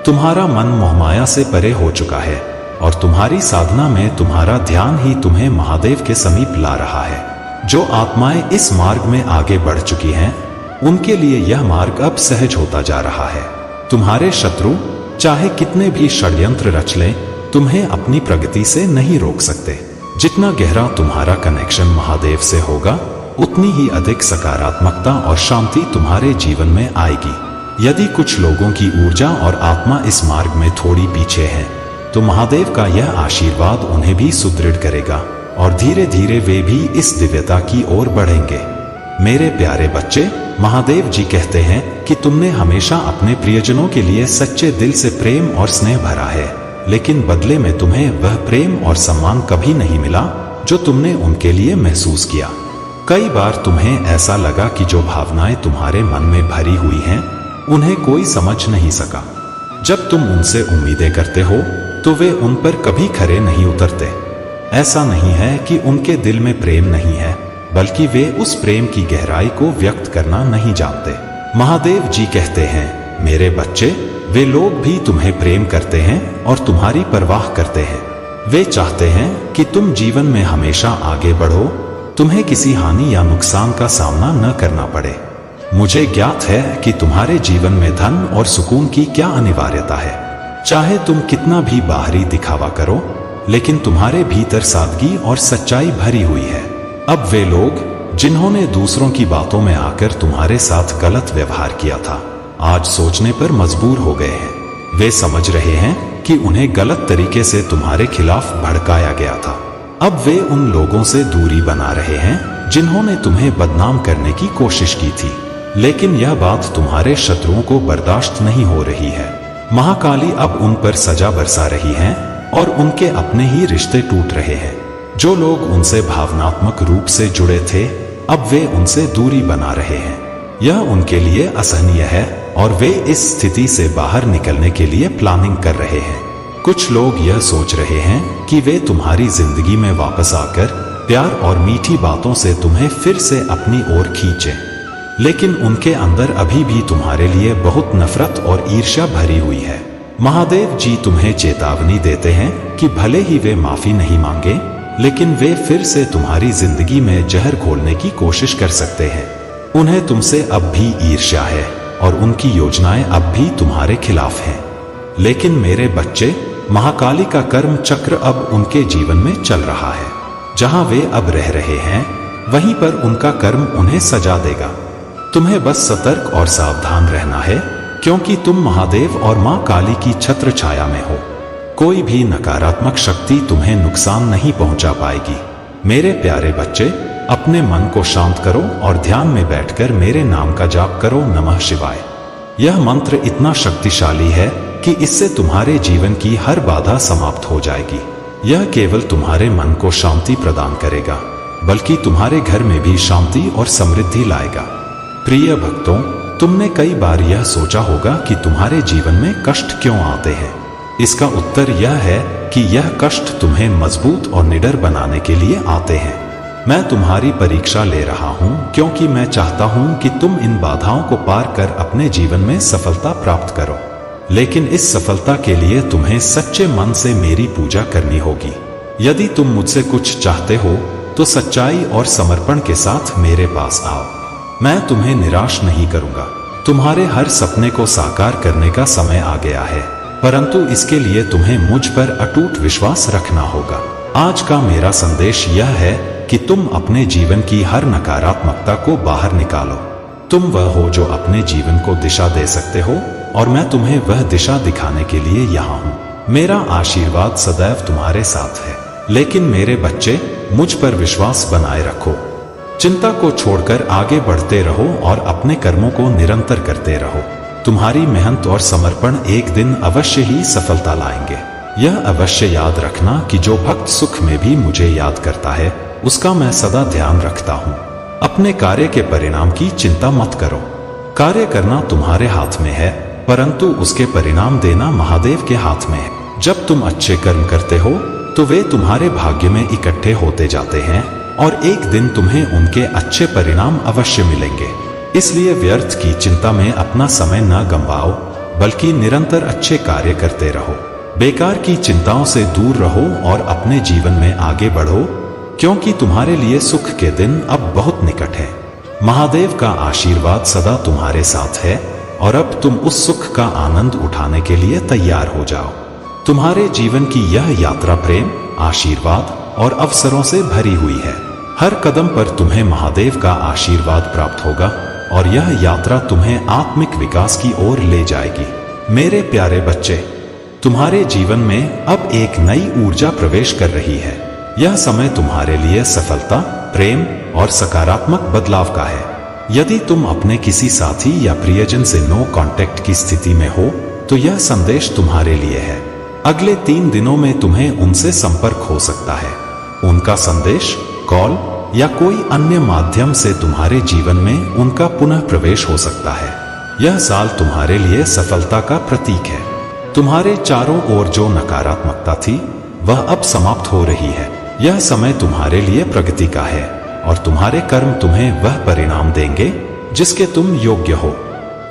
तुम्हारा मन मोहमाया से परे हो चुका है, और तुम्हारी साधना में तुम्हारा ध्यान ही तुम्हें महादेव के समीप ला रहा है। जो आत्माएं इस मार्ग में आगे बढ़ चुकी हैं, उनके लिए यह मार्ग अब सहज होता जा रहा है। तुम्हारे शत्रु, चाहे कितने भी षड्यंत्र रच लें, तुम्हें अपनी प्रगति से नहीं रोक सकते। जितना गहरा तुम्हारा कनेक्शन महादेव से होगा, उतनी ही अधिक सकारात्मकता और शांति तुम्हारे जीवन में आएगी। यदि कुछ लोगों की ऊर्जा और आत्मा इस मार्ग में थोड़ी पीछे है, तो महादेव का यह आशीर्वाद उन्हें भी सुदृढ़ करेगा और धीरे धीरे वे भी इस दिव्यता की ओर बढ़ेंगे। मेरे प्यारे बच्चे, महादेव जी कहते हैं कि तुमने हमेशा अपने प्रियजनों के लिए सच्चे दिल से प्रेम और स्नेह भरा है, लेकिन बदले में तुम्हें वह प्रेम और सम्मान कभी नहीं मिला जो तुमने उनके लिए महसूस किया। कई बार तुम्हें ऐसा लगा कि जो भावनाएं तुम्हारे मन में भरी हुई हैं, उन्हें कोई समझ नहीं सका। जब तुम उनसे उम्मीदें करते हो तो वे उन पर कभी खरे नहीं उतरते। ऐसा नहीं है कि उनके दिल में प्रेम नहीं है, बल्कि वे उस प्रेम की गहराई को व्यक्त करना नहीं जानते। महादेव जी कहते हैं, मेरे बच्चे, वे लोग भी तुम्हें प्रेम करते हैं और तुम्हारी परवाह करते हैं। वे चाहते हैं कि तुम जीवन में हमेशा आगे बढ़ो, तुम्हें किसी हानि या नुकसान का सामना न करना पड़े। मुझे ज्ञात है कि तुम्हारे जीवन में धन और सुकून की क्या अनिवार्यता है। चाहे तुम कितना भी बाहरी दिखावा करो, लेकिन तुम्हारे भीतर सादगी और सच्चाई भरी हुई है। अब वे लोग जिन्होंने दूसरों की बातों में आकर तुम्हारे साथ गलत व्यवहार किया था, आज सोचने पर मजबूर हो गए हैं। वे समझ रहे हैं कि उन्हें गलत तरीके से तुम्हारे खिलाफ भड़काया गया था। अब वे उन लोगों से दूरी बना रहे हैं जिन्होंने तुम्हें बदनाम करने की कोशिश की थी, लेकिन यह बात तुम्हारे शत्रुओं को बर्दाश्त नहीं हो रही है। महाकाली अब उन पर सजा बरसा रही है और उनके अपने ही रिश्ते टूट रहे हैं। जो लोग उनसे भावनात्मक रूप से जुड़े थे, अब वे उनसे दूरी बना रहे हैं। यह उनके लिए असहनीय है और वे इस स्थिति से बाहर निकलने के लिए प्लानिंग कर रहे हैं। कुछ लोग यह सोच रहे हैं कि वे तुम्हारी जिंदगी में वापस आकर प्यार और मीठी बातों से तुम्हें फिर से अपनी ओर खींचें, लेकिन उनके अंदर अभी भी तुम्हारे लिए बहुत नफरत और ईर्ष्या भरी हुई है। महादेव जी तुम्हें चेतावनी देते हैं कि भले ही वे माफी नहीं मांगे, लेकिन वे फिर से तुम्हारी जिंदगी में जहर घोलने की कोशिश कर सकते हैं। उन्हें तुमसे अब भी ईर्ष्या है और उनकी योजनाएं अब भी तुम्हारे खिलाफ हैं। लेकिन मेरे बच्चे, महाकाली का कर्म चक्र अब उनके जीवन में चल रहा है। जहां वे अब रह रहे हैं, वहीं पर उनका कर्म उन्हें सजा देगा। तुम्हें बस सतर्क और सावधान रहना है, क्योंकि तुम महादेव और मां काली की छत्र छाया में हो। कोई भी नकारात्मक शक्ति तुम्हें नुकसान नहीं पहुंचा पाएगी। मेरे प्यारे बच्चे, अपने मन को शांत करो और ध्यान में बैठकर मेरे नाम का जाप करो, नमः शिवाय। यह मंत्र इतना शक्तिशाली है कि इससे तुम्हारे जीवन की हर बाधा समाप्त हो जाएगी। यह केवल तुम्हारे मन को शांति प्रदान करेगा, बल्कि तुम्हारे घर में भी शांति और समृद्धि लाएगा। प्रिय भक्तों, तुमने कई बार यह सोचा होगा कि तुम्हारे जीवन में कष्ट क्यों आते हैं। इसका उत्तर यह है कि यह कष्ट तुम्हें मजबूत और निडर बनाने के लिए आते हैं। मैं तुम्हारी परीक्षा ले रहा हूं, क्योंकि मैं चाहता हूं कि तुम इन बाधाओं को पार कर अपने जीवन में सफलता प्राप्त करो। लेकिन इस सफलता के लिए तुम्हें सच्चे मन से मेरी पूजा करनी होगी। यदि तुम मुझसे कुछ चाहते हो तो सच्चाई और समर्पण के साथ मेरे पास आओ। मैं तुम्हें निराश नहीं करूंगा। तुम्हारे हर सपने को साकार करने का समय आ गया है, परंतु इसके लिए तुम्हें मुझ पर अटूट विश्वास रखना होगा। आज का मेरा संदेश यह है कि तुम अपने जीवन की हर नकारात्मकता को बाहर निकालो। तुम वह हो जो अपने जीवन को दिशा दे सकते हो, और मैं तुम्हें वह दिशा दिखाने के लिए यहाँ हूँ। मेरा आशीर्वाद सदैव तुम्हारे साथ है। लेकिन मेरे बच्चे, मुझ पर विश्वास बनाए रखो। चिंता को छोड़कर आगे बढ़ते रहो और अपने कर्मों को निरंतर करते रहो। तुम्हारी मेहनत और समर्पण एक दिन अवश्य ही सफलता लाएंगे। यह अवश्य याद रखना कि जो भक्त सुख में भी मुझे याद करता है, उसका मैं सदा ध्यान रखता हूँ। अपने कार्य के परिणाम की चिंता मत करो। कार्य करना तुम्हारे हाथ में है, परंतु उसके परिणाम देना महादेव के हाथ में है। जब तुम अच्छे कर्म करते हो तो वे तुम्हारे भाग्य में इकट्ठे होते जाते हैं और एक दिन तुम्हें उनके अच्छे परिणाम अवश्य मिलेंगे। इसलिए व्यर्थ की चिंता में अपना समय न गंवाओ, बल्कि निरंतर अच्छे कार्य करते रहो। बेकार की चिंताओं से दूर रहो और अपने जीवन में आगे बढ़ो, क्योंकि तुम्हारे लिए सुख के दिन अब बहुत निकट है। महादेव का आशीर्वाद सदा तुम्हारे साथ है और अब तुम उस सुख का आनंद उठाने के लिए तैयार हो जाओ। तुम्हारे जीवन की यह यात्रा प्रेम, आशीर्वाद और अवसरों से भरी हुई है। हर कदम पर तुम्हें महादेव का आशीर्वाद प्राप्त होगा और यह यात्रा तुम्हें आत्मिक विकास की ओर ले जाएगी। मेरे प्यारे बच्चे, तुम्हारे जीवन में अब एक नई ऊर्जा प्रवेश कर रही है। यह समय तुम्हारे लिए सफलता, प्रेम और सकारात्मक बदलाव का है। यदि तुम अपने किसी साथी या प्रियजन से नो कांटेक्ट की स्थिति में हो तो यह संदेश तुम्हारे लिए है। अगले 3 दिनों में तुम्हें उनसे संपर्क हो सकता है। उनका संदेश, कॉल या कोई अन्य माध्यम से तुम्हारे जीवन में उनका पुनः प्रवेश हो सकता है। यह साल तुम्हारे लिए सफलता का प्रतीक है। तुम्हारे चारों ओर जो नकारात्मकता थी वह अब समाप्त हो रही है। यह समय तुम्हारे लिए प्रगति का है और तुम्हारे कर्म तुम्हें वह परिणाम देंगे जिसके तुम योग्य हो।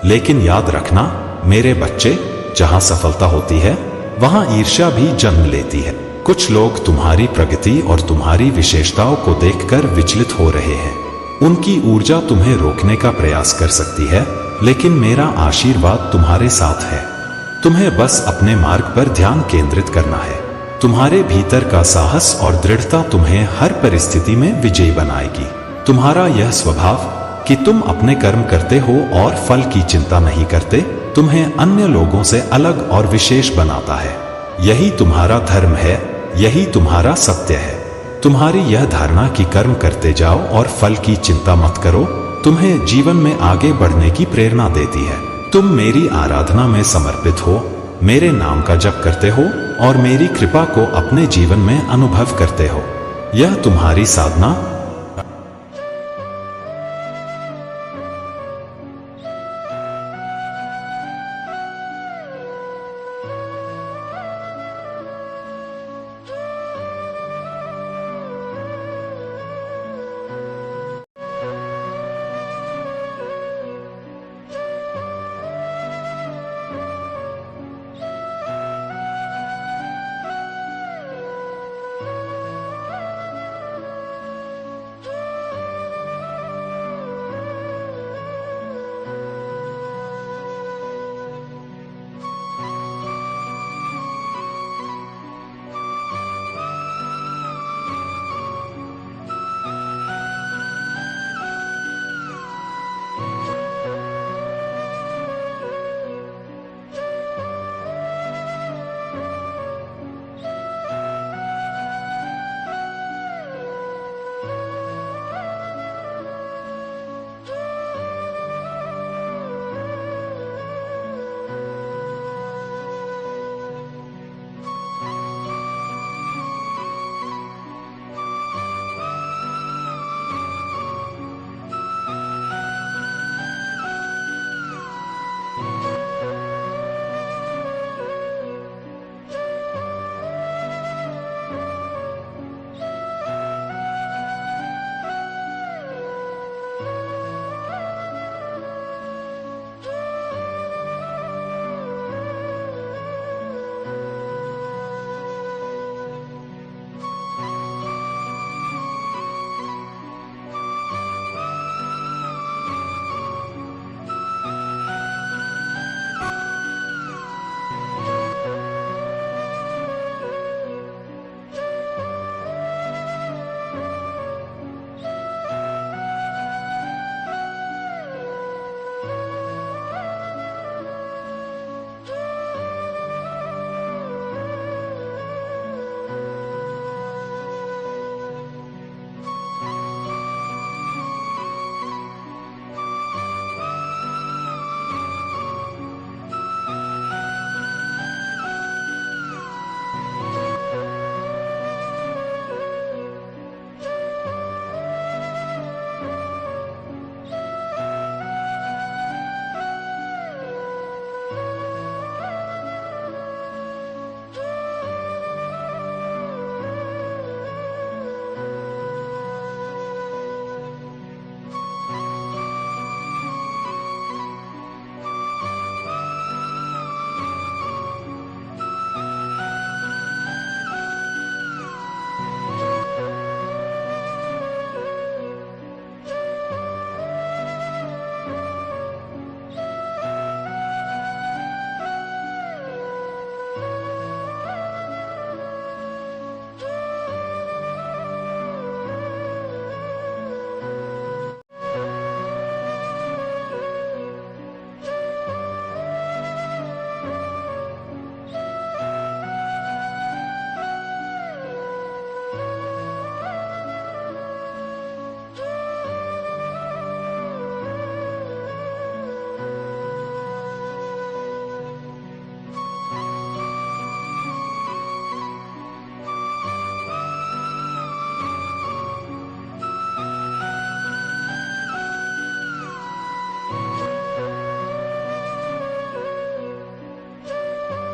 लेकिन याद रखना मेरे बच्चे, जहां सफलता होती है वहां ईर्ष्या भी जन्म लेती है। कुछ लोग तुम्हारी प्रगति और तुम्हारी विशेषताओं को देखकर विचलित हो रहे हैं। उनकी ऊर्जा तुम्हें रोकने का प्रयास कर सकती है, लेकिन मेरा आशीर्वाद तुम्हारे साथ है। तुम्हें बस अपने मार्ग पर ध्यान केंद्रित करना है। तुम्हारे भीतर का साहस और दृढ़ता तुम्हें हर परिस्थिति में विजयी बनाएगी। तुम्हारा यह स्वभाव कि तुम अपने कर्म करते हो और फल की चिंता नहीं करते, तुम्हें अन्य लोगों से अलग और विशेष बनाता है। यही तुम्हारा धर्म है, यही तुम्हारा सत्य है। तुम्हारी यह धारणा कि कर्म करते जाओ और फल की चिंता मत करो, तुम्हें जीवन में आगे बढ़ने की प्रेरणा देती है। तुम मेरी आराधना में समर्पित हो, मेरे नाम का जप करते हो और मेरी कृपा को अपने जीवन में अनुभव करते हो। यह तुम्हारी साधना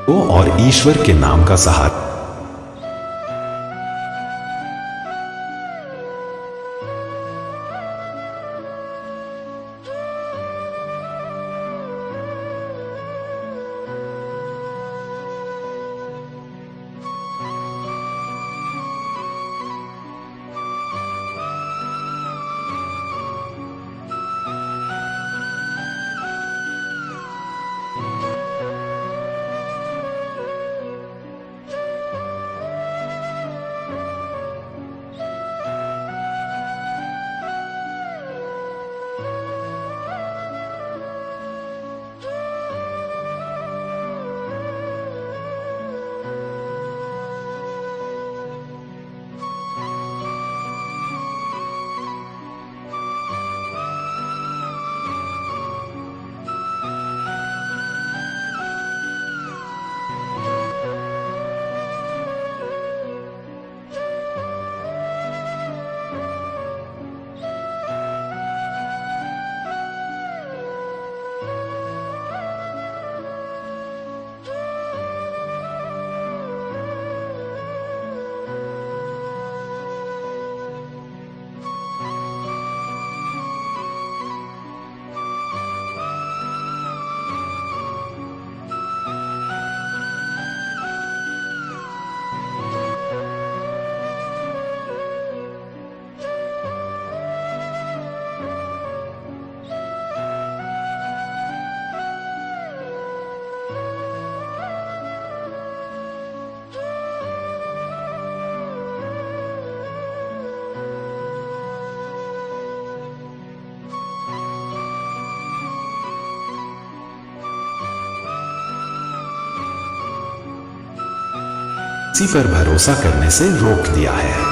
और ईश्वर के नाम का सहारा किसी पर भरोसा करने से रोक दिया है।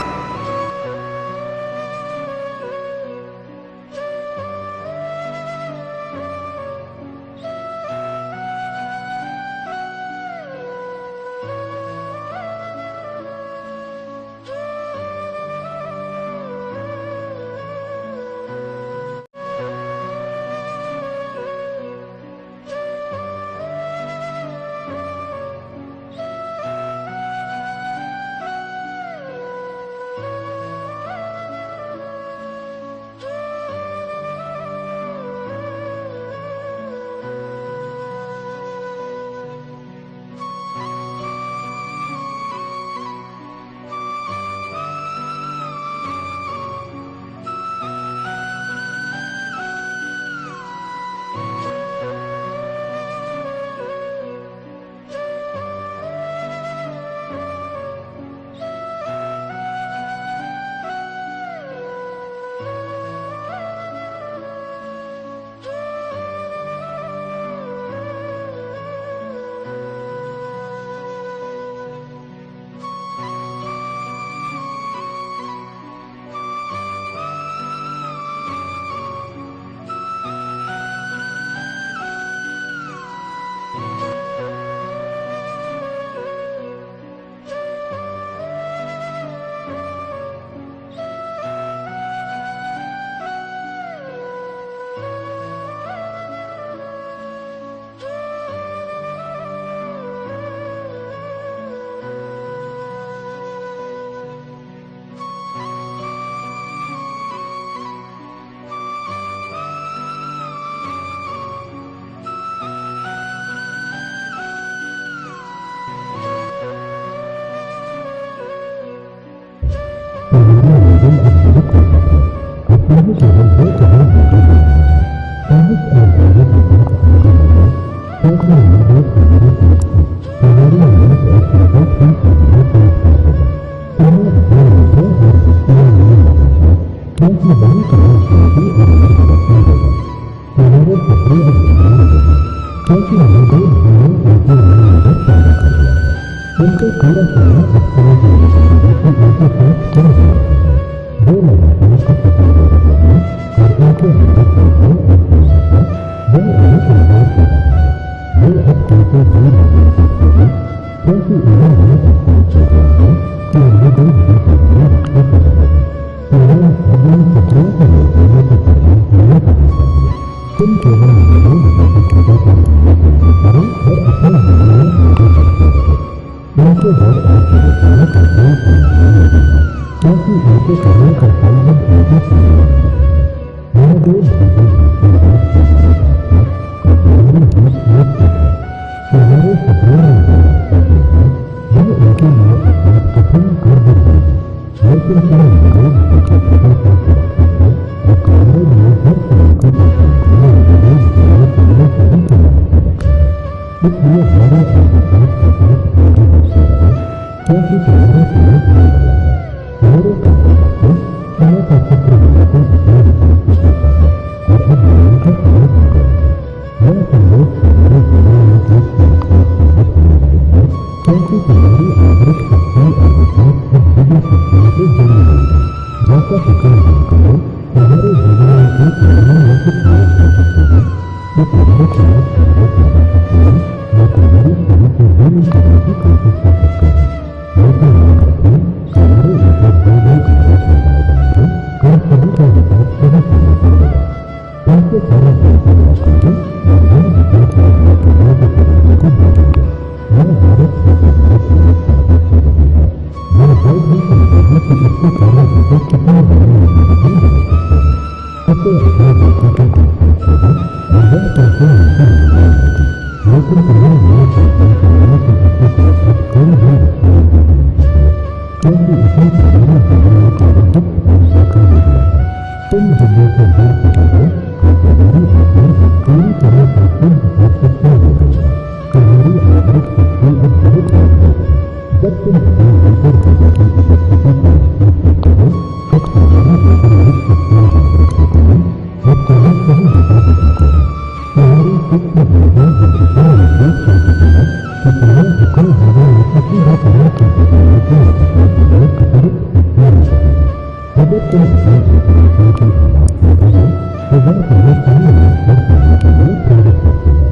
तुम केवल मेरे की कृपा का करो और अपने जीवन में मेरे उनके डर और परेशानी का कोई समाधान नहीं है, क्योंकि उनके करने का फल जब उनके सामने है। मेरे देश भीतर भीतर रात के हमारे साथ और हमारी देश एक है कि हमारे सपने में जो रास्ता जो है वह उनके लिए अपना कठिन कर भी है, लेकिन फिर अंग्रेज देखा सभी का सुरक्षित है और कांग्रेस ने हर तरह के परेशानियों में अंग्रेज द्वारा पहले से ही तैयारी कर रखा है। इसलिए हमारा आगे साथ आगे बढ़ते रहे, क्योंकि तुम्हारा समय आने वाला है। मेरे कहने से समय का चक्र बिल्कुल अपने हिसाब से चलता है और अब मरण का समय हो गया है। यह संदेश तुम्हारे जीवन में एक चमत्कार साबित होने वाला है, क्योंकि तुम्हारी आंतरिक शक्ति और विकास अब दिव्य शक्तियों से जुड़ी हुई है। जैसा फिक्र नहीं करो, तुम्हारे जीवन में एक निर्णय या कुछ लोग हो सकते हैं जो तुम्हारे खिलाफ कार्रवाई लगा सकते हैं या तुम्हारी सही से दूरी करने की कोशिश कर सकते हैं, लेकिन याद रखें तुम्हारे ऊपर जो भी आरोप लगाए जाएंगे उन सभी का हिसाब सही समय पर होगा। उनसे सारा टेंशन रखेंगे और यह विचार करने के लिए भी करने को दे देंगे। यह भारत से तुम्हारे खिलाफ साबित हो रही है। यह जल्द ही समझेगा कि इसके कारण उसे कितने बड़े मुसीबतें बन सकते हैं। उसे अपने बेटे को एहसास होगा और वह कैसे नीचे नहीं आएगी, लेकिन तुम्हें यह पहचान करना कि इसके साथ अब कोई भी रिश्ता नहीं होना चाहिए, क्योंकि इसने तुम्हारे जीवन में केवल दुख और धोखा दे दिया है। तुम हृदय से दूर चले गए और तुम्हारी आत्मा अब पूरी तरह से शुद्ध और सच्चा हो गई है। तुम्हारी आंतरिक शक्ति अब बहुत मजबूत है। जब तुम अपने भीतर हृदय की उपस्थिति को महसूस करते हो तब तुम्हारी आंतरिक शक्तियाँ जागृत होती हैं और तुम्हें सही दिशा दिखाते हैं। तुम्हारी सूक्ष्म ऊर्जा अब इतना मजबूत हो चुकी है कि तुम्हें अपने जीवन में किसी भी तरह की बीमारी के लगातार बजाय अतिरिक्त शक्तियाँ मिल रही हैं। अगर तुम अपने इंस्पिरेशन की आवाज़ सुनते हो तो वह तुम्हें सही मार्ग पर चलने के लिए प्रेरित करती है।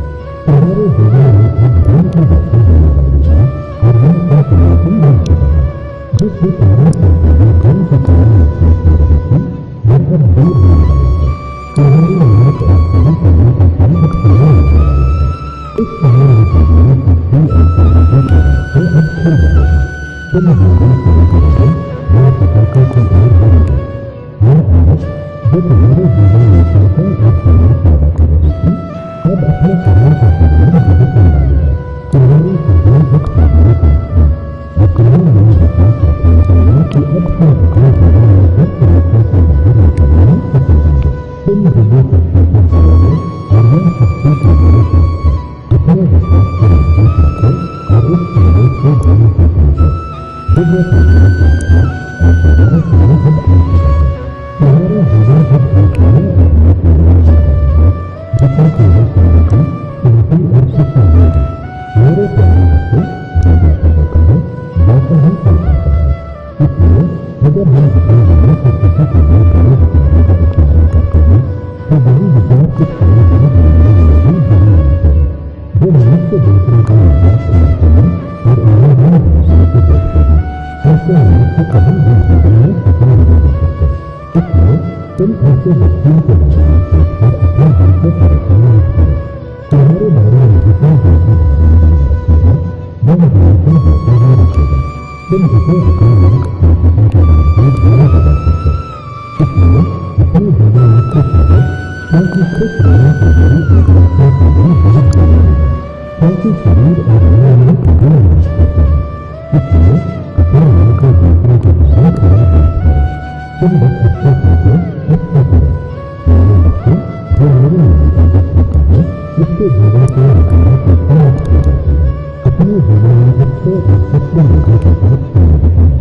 तुम्हारे जीवन में अब धर्म की बातें होने वाली है और वह परिवर्तन बन चुका है। जिस भी कारण से तुम्हें धर्म की कमी महसूस हो रही थी वह अब दूर होने वाला है। तुम्हारी मेहनत और सही करने का फल अब सामने आने वाला है। इस समय में तुम्हारी शक्ति और समृद्धि के रास्ते अब खुल रहे हैं। तुम जीवन शुरू करोगे, वह सफलता की ओर बढ़ोगे। यह औरत जो तुम्हारे जीवन में पैसा और सम्मान पैदा कर रही थी अब अपने कर्मों का परिणाम भुगतने वाली है। तुम्हारी सपने एक सामने पास है और तुम्हें यह विश्वास रखना चाहिए कि अब तुम अपने जीवन में हर समस्या से बाहर निकलने में सफल होंगे। तुम दिव्य शक्ति से जुड़ोगे और यह शक्ति तुम्हारे साथ है। अपने विश्वास को मजबूत रखो और इस संदेश को ध्यान से समझो। दिव्य तुम्हारे साथ है और तुम्हारा समय अब आ चुका है। तुम्हारा जीवन अब एक नए अध्याय की ओर बढ़ रहा है, जिसमें तुम्हें शांति, शांति और खुशी मिलेगी। मेरे प्यारे बच्चे, जो जैसा होता है वैसा ही चल जाता है। इसलिए अगर हम अपने जीवन से किसी के लिए बड़े विचारों का उच्चारण करते हैं तो वही विचार कुछ समय बाद हमारे लिए भी बने रहते हैं। जो मनुष्य दूसरों का मजाक उड़ाते हैं और उन्हें हम भाषण से देखते हैं, ऐसे मनुष्य कभी भी जीवन में सफल नहीं हो सकते। इसलिए तुम ऐसे व्यक्तियों के बारे में सोचकर अपने दिल को परेशान मत करो। तुम्हारे बारे में जितना जो भी धारणा बन जाती है वह हमेशा होते ही रखेगा। तुम इसे अपने मन संकुचन के बाद भी नहीं बदल सकते। इसलिए अपने जीवन में खुश रहो, क्योंकि खुश रहना तुम्हारी अंतरात्मा के लिए बहुत जरूरी है, क्योंकि शरीर और मन में कभी निवास करते हैं। इसलिए अपने मन को दूसरों के बारे खराब मत करो। तुम बस अच्छा सोचो, अच्छा करो। मेरे बच्चे, जो मेरी निवेदन होता है इसके जीवन से नकारात्मकता मुक्त हो जाती है। अपने जीवन में अच्छे और सच्चे लोगों के साथ समय बिताओ।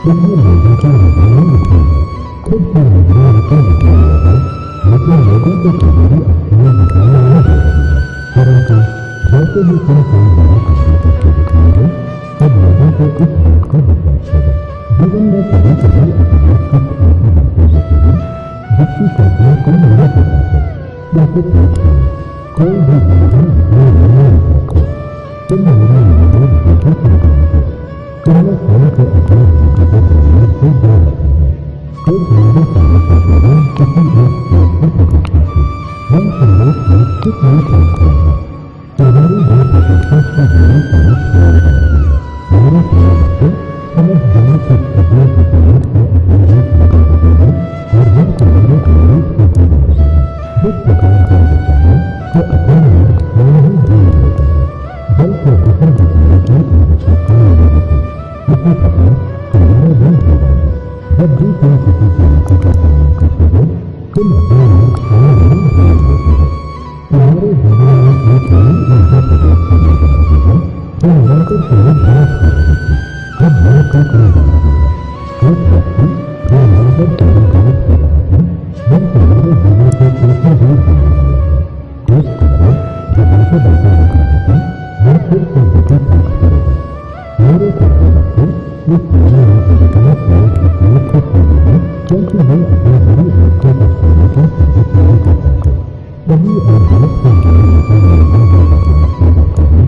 तुम्हें लोगों की नजरें नहीं है, खुद की नजरें ऊपर उठाने लगा, लेकिन लोगों को तुम्हारी आंखें दिखाने नहीं दे रही है। परंतु जैसे ही तुम कोई बड़ा काम करके दिखाओगे तब लोगों को इस बात का विश्वास होगा। जीवन में कभी कभी अचानक कुछ ऐसी बातें होती हैं जिसकी कल्पना कोई नहीं कर पाते। जैसे सोचो, कोई भी जीवन अपने मन में मत रखो। तुम मेरा निवेदन बिल्कुल सुन करोगे। तुमने स्वयं को अपने हकीकत बनने से जोड़ रखा है। एक मेरे सामने का जीवन किसी एक चीज की प्रतीक्षा थी। वह संदेश में कुछ नहीं प्राप्त हुआ है। तुम्हारी जो प्रतीक्षा से जुड़ी समझ हो रही है। मेरे किसी तरीके का पालन करते हो तुम अपने मार्ग और ध्यान देते हो। तुम्हारे जीवन में एक नई ऊर्जा प्रवेश करने जा रही है जो निरंतर तुम्हें विनाश कर रही थी, अब मन को करने जा रही है। एक व्यक्ति जो निरंतर तुम्हें विनाश कर रहा है वह तुम्हारे जीवन से कैसे दूर होने वाला है। एक कदम जो हमसे बढ़ते रुक रहा था वह फिर से गति प्राप्त करेगा। मेरे कहने लगते इस समय में अधिकांश लोग इसलिए खुश नहीं है क्योंकि वे अपनी बड़ी आंखों को खोलने का साबित नहीं कर सकते। सही और गलत से जुड़े लोगों में यह बदलाव हो जाता है।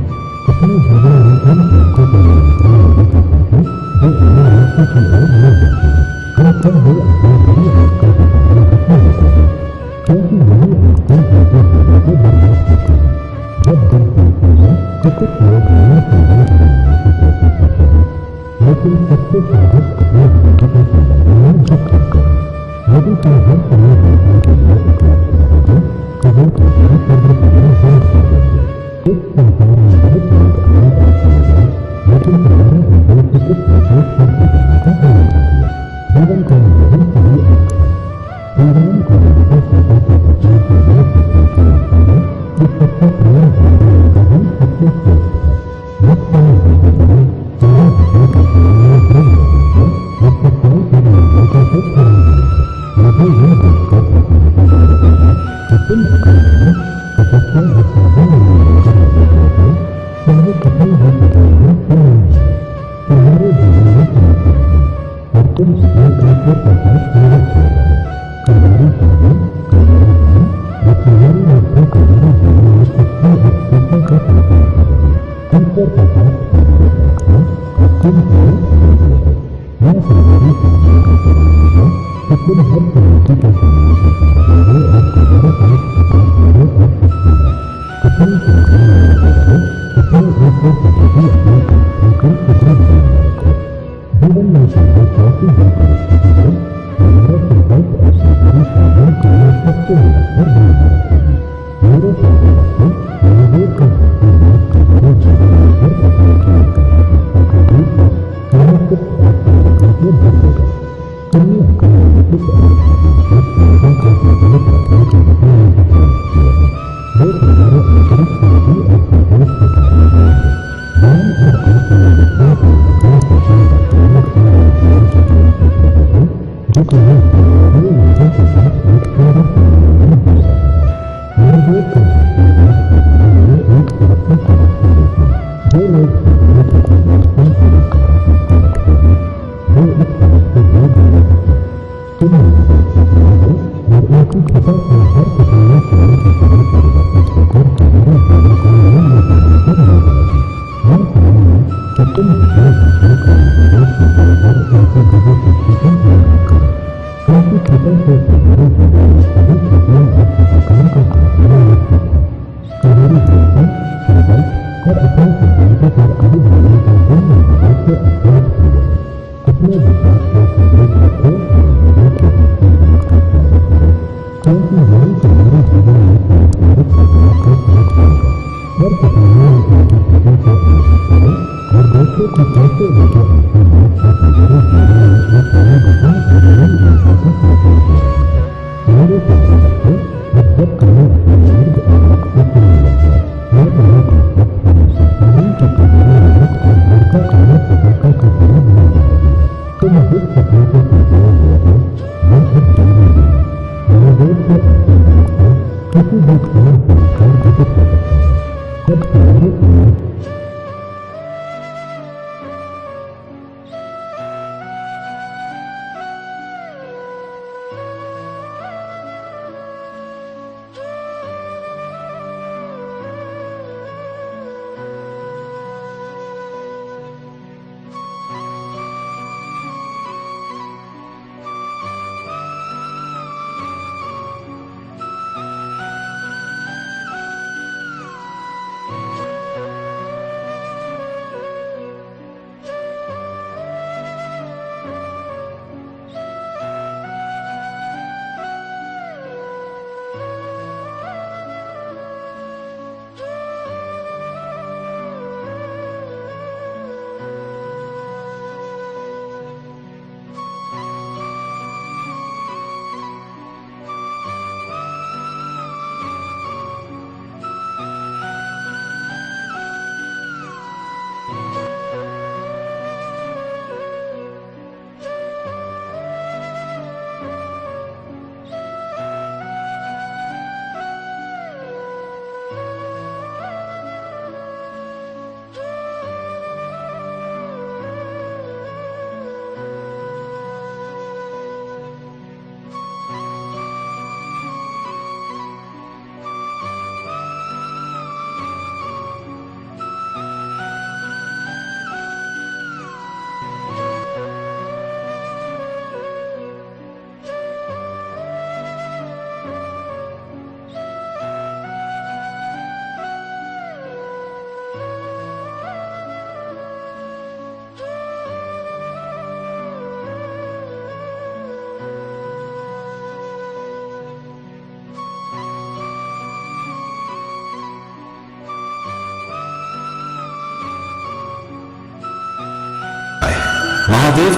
अपने जीवन में उन आंखों पर नियंत्रण नहीं कर पाते जो उन्हें मृत्यु की ओर ले जाती है और तब वे अपनी बड़ी आंखों के कारण दुखी होते हैं क्योंकि यही आंखें उनके जीवन को बर्बाद करती हैं। जब दिल सुनते हैं तो कुछ लोग नए संबंध बनाने की कोशिश करते हैं लेकिन सबसे साधक अपने जिंदगी के संबंधों में झुक करते हैं। यदि तुम हर समय जीवन के लिए उपलब्ध रहोगे तो वे तुम्हारा सर्व करना बंद कर देंगे। इस संसार में बहुत लोग आए और चले गए लेकिन तुम्हारा उद्देश्य इस विशेष पर जाने का होना चाहिए। जीवन का यही सही अर्थ है। भगवान को मिलते सीता के वचन से यह सीखने को मिलता है कि सबसे प्रिय हमारे अंदर ही सबसे श्रेष्ठ है। जिस समय जिंदगी तुम्हें अपने कठिनाई में गिर रही है और सच्चाई पर मिलने का कुछ नहीं है, मुझे यह देखकर प्रसन्नता हो रही है कि तुम अकल में तपस्या और साधन में निरंतर लगे हुए हो, चाहे कठिन हो कठिन हो क्यों नहीं है। तुम्हारे जीवन में समस्या है और तुम अपने आत्म प्रकाश नहीं छोड़ रहे। तुम्हारी साधन तुम्हारा ध्यान और तुम्हारी निष्ठा तुम्हारे जीवन में सच्ची और सीता का संचार कर रही है। तुम पर प्रकाश तुम्हारे साथ है और तुम तुम्हें खड़े हुए हो। यह तुम्हारी साधना का परिणाम है कि तुम हर चुनौती का सामना कर पा रहे हो और तुम्हारे पास प्रकार होने और शक्ति है। अपनी संख्या में लगे रहो, अपने ईश्वर के प्रति अपने आस्था को सुदृढ़ बनाए रखो। जीवन में चाहे कैसी भी परिस्थिति हो तुम्हारा संकल्प और तुम्हारी साधना तुम्हें सबसे निरंतर बनाए रखेगी। मेरे कहने लगते महावीर का भक्ति मार्ग तुम्हारे जीवन में हर प्रकार की नकारात्मकता को दूर कर तुम्हें सुख और संरक्षण से भर देगा। तुमने अपने नैतिक और भावनात्मक ऊर्जा को संतुलित रखने के विषय में भी प्रयास किए हैं। वे तुम्हारे आंतरिक शांति और संतोष के कारण होंगे। ज्ञान और आत्मनिरीक्षण को अपने सोचने वैज्ञानिक और विज्ञान के ज्ञान से रहे हो जो तुम्हें बुनियादी ऊर्जा के साथ एक सुंदर संबंध में दे रहा है। महावीर का आशीर्वाद तुम्हारे लिए एक सुरक्षित अवस्था देती है। जो लोग जीवन के परिवर्तन और नकारात्मकता रखते हैं वे इस तरफ से दूर नहीं सकते। तुम महावीर से जुड़े हो और उनकी कृपा से हर किसी में स्वयं के जीवन परिवर्तित होकर तुम्हारे जीवन को नए नतीजों पर ले जाएगी। मैं चाहूंगा कि तुम अपने भाषण का महावीर के जीवन पर उनकी दिव्य शक्ति का अनुभव करो। उनकी कृपा से तुम्हारे जीवन में सभी खुशियाँ और सफलताओं का आगमन निश्चित है। तुम्हारी हिंसा, संकल्प और अपने सिद्धांतों पर आगे बढ़ने का दिन महावीर से अभ्यास करो। अपने विश्वास को सुदृढ़ रखो और महावीर के भक्ति मार्ग का स्वागत करो क्योंकि यही तुम्हारे जीवन में चमत्कारिक बदलाव का साथ होगा। हर कठिनाई में उनकी कृपा को अनुभव करो और देखो कि कैसे उनके आशीर्वाद से तुम्हारे जीवन में एक नई दिशा और नई ऊर्जा का संचार हो रहा है। मेरे कहने लगते अब जब तुम्हें अपने मार्ग और लक्ष्य से चुनने लग जाए मैं तुम्हें आश्वस्त करना चाहता हूँ कि तुम्हारी मेहनत और दृढ़ता तुम्हें सफलता की तरफ ले जाएगी। तुम जिस सपने को संभाले हुए हो वह अब जल्दी नहीं। महावीर के आशीर्वाद से किसी भी क्षण चमत्कार घटित हो सकता है। अब तुम्हारे सामने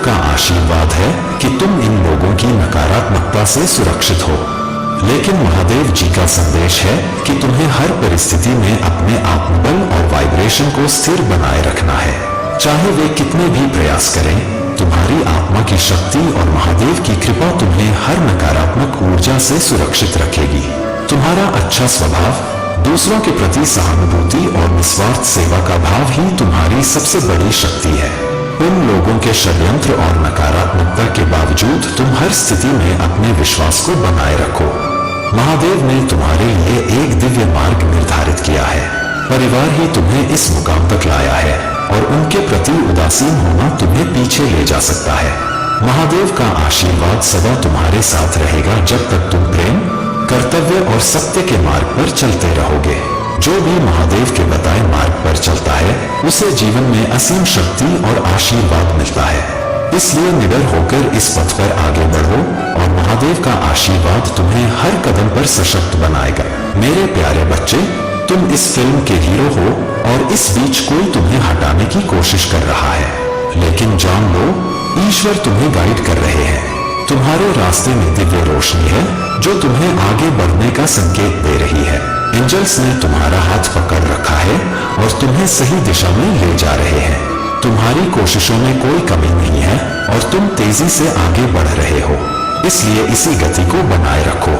का आशीर्वाद है कि तुम इन लोगों की नकारात्मकता से सुरक्षित हो। लेकिन महादेव जी का संदेश है कि तुम्हें हर परिस्थिति में अपने आत्मबल और वाइब्रेशन को स्थिर बनाए रखना है। चाहे वे कितने भी प्रयास करें, तुम्हारी आत्मा की शक्ति और महादेव की कृपा तुम्हें हर नकारात्मक ऊर्जा से सुरक्षित रखेगी। तुम्हारा अच्छा स्वभाव, दूसरों के प्रति सहानुभूति और निस्वार्थ सेवा का भाव ही तुम्हारी सबसे बड़ी शक्ति है। उन लोगों के षड्यंत्र और नकारात्मकता के बावजूद तुम हर स्थिति में अपने विश्वास को बनाए रखो। महादेव ने तुम्हारे लिए एक दिव्य मार्ग निर्धारित किया है। परिवार ही तुम्हें इस मुकाम तक लाया है और उनके प्रति उदासीन होना तुम्हें पीछे ले जा सकता है। महादेव का आशीर्वाद सदा तुम्हारे साथ रहेगा जब तक तुम प्रेम, कर्तव्य और सत्य के मार्ग पर चलते रहोगे। जो भी महादेव के बताए मार्ग पर चलता है उसे जीवन में असीम शक्ति और आशीर्वाद मिलता है। इसलिए निडर होकर इस पथ पर आगे बढ़ो और महादेव का आशीर्वाद तुम्हें हर कदम पर सशक्त बनाएगा। मेरे प्यारे बच्चे, तुम इस फिल्म के हीरो हो और इस बीच कोई तुम्हें हटाने की कोशिश कर रहा है, लेकिन जान लो, ईश्वर तुम्हें गाइड कर रहे हैं। तुम्हारे रास्ते में दिव्य रोशनी है जो तुम्हें आगे बढ़ने का संकेत दे रही है। एंजल्स ने तुम्हारा हाथ पकड़ रखा है और तुम्हें सही दिशा में ले जा रहे हैं। तुम्हारी कोशिशों में कोई कमी नहीं है और तुम तेजी से आगे बढ़ रहे हो। इसलिए इसी गति को बनाए रखो।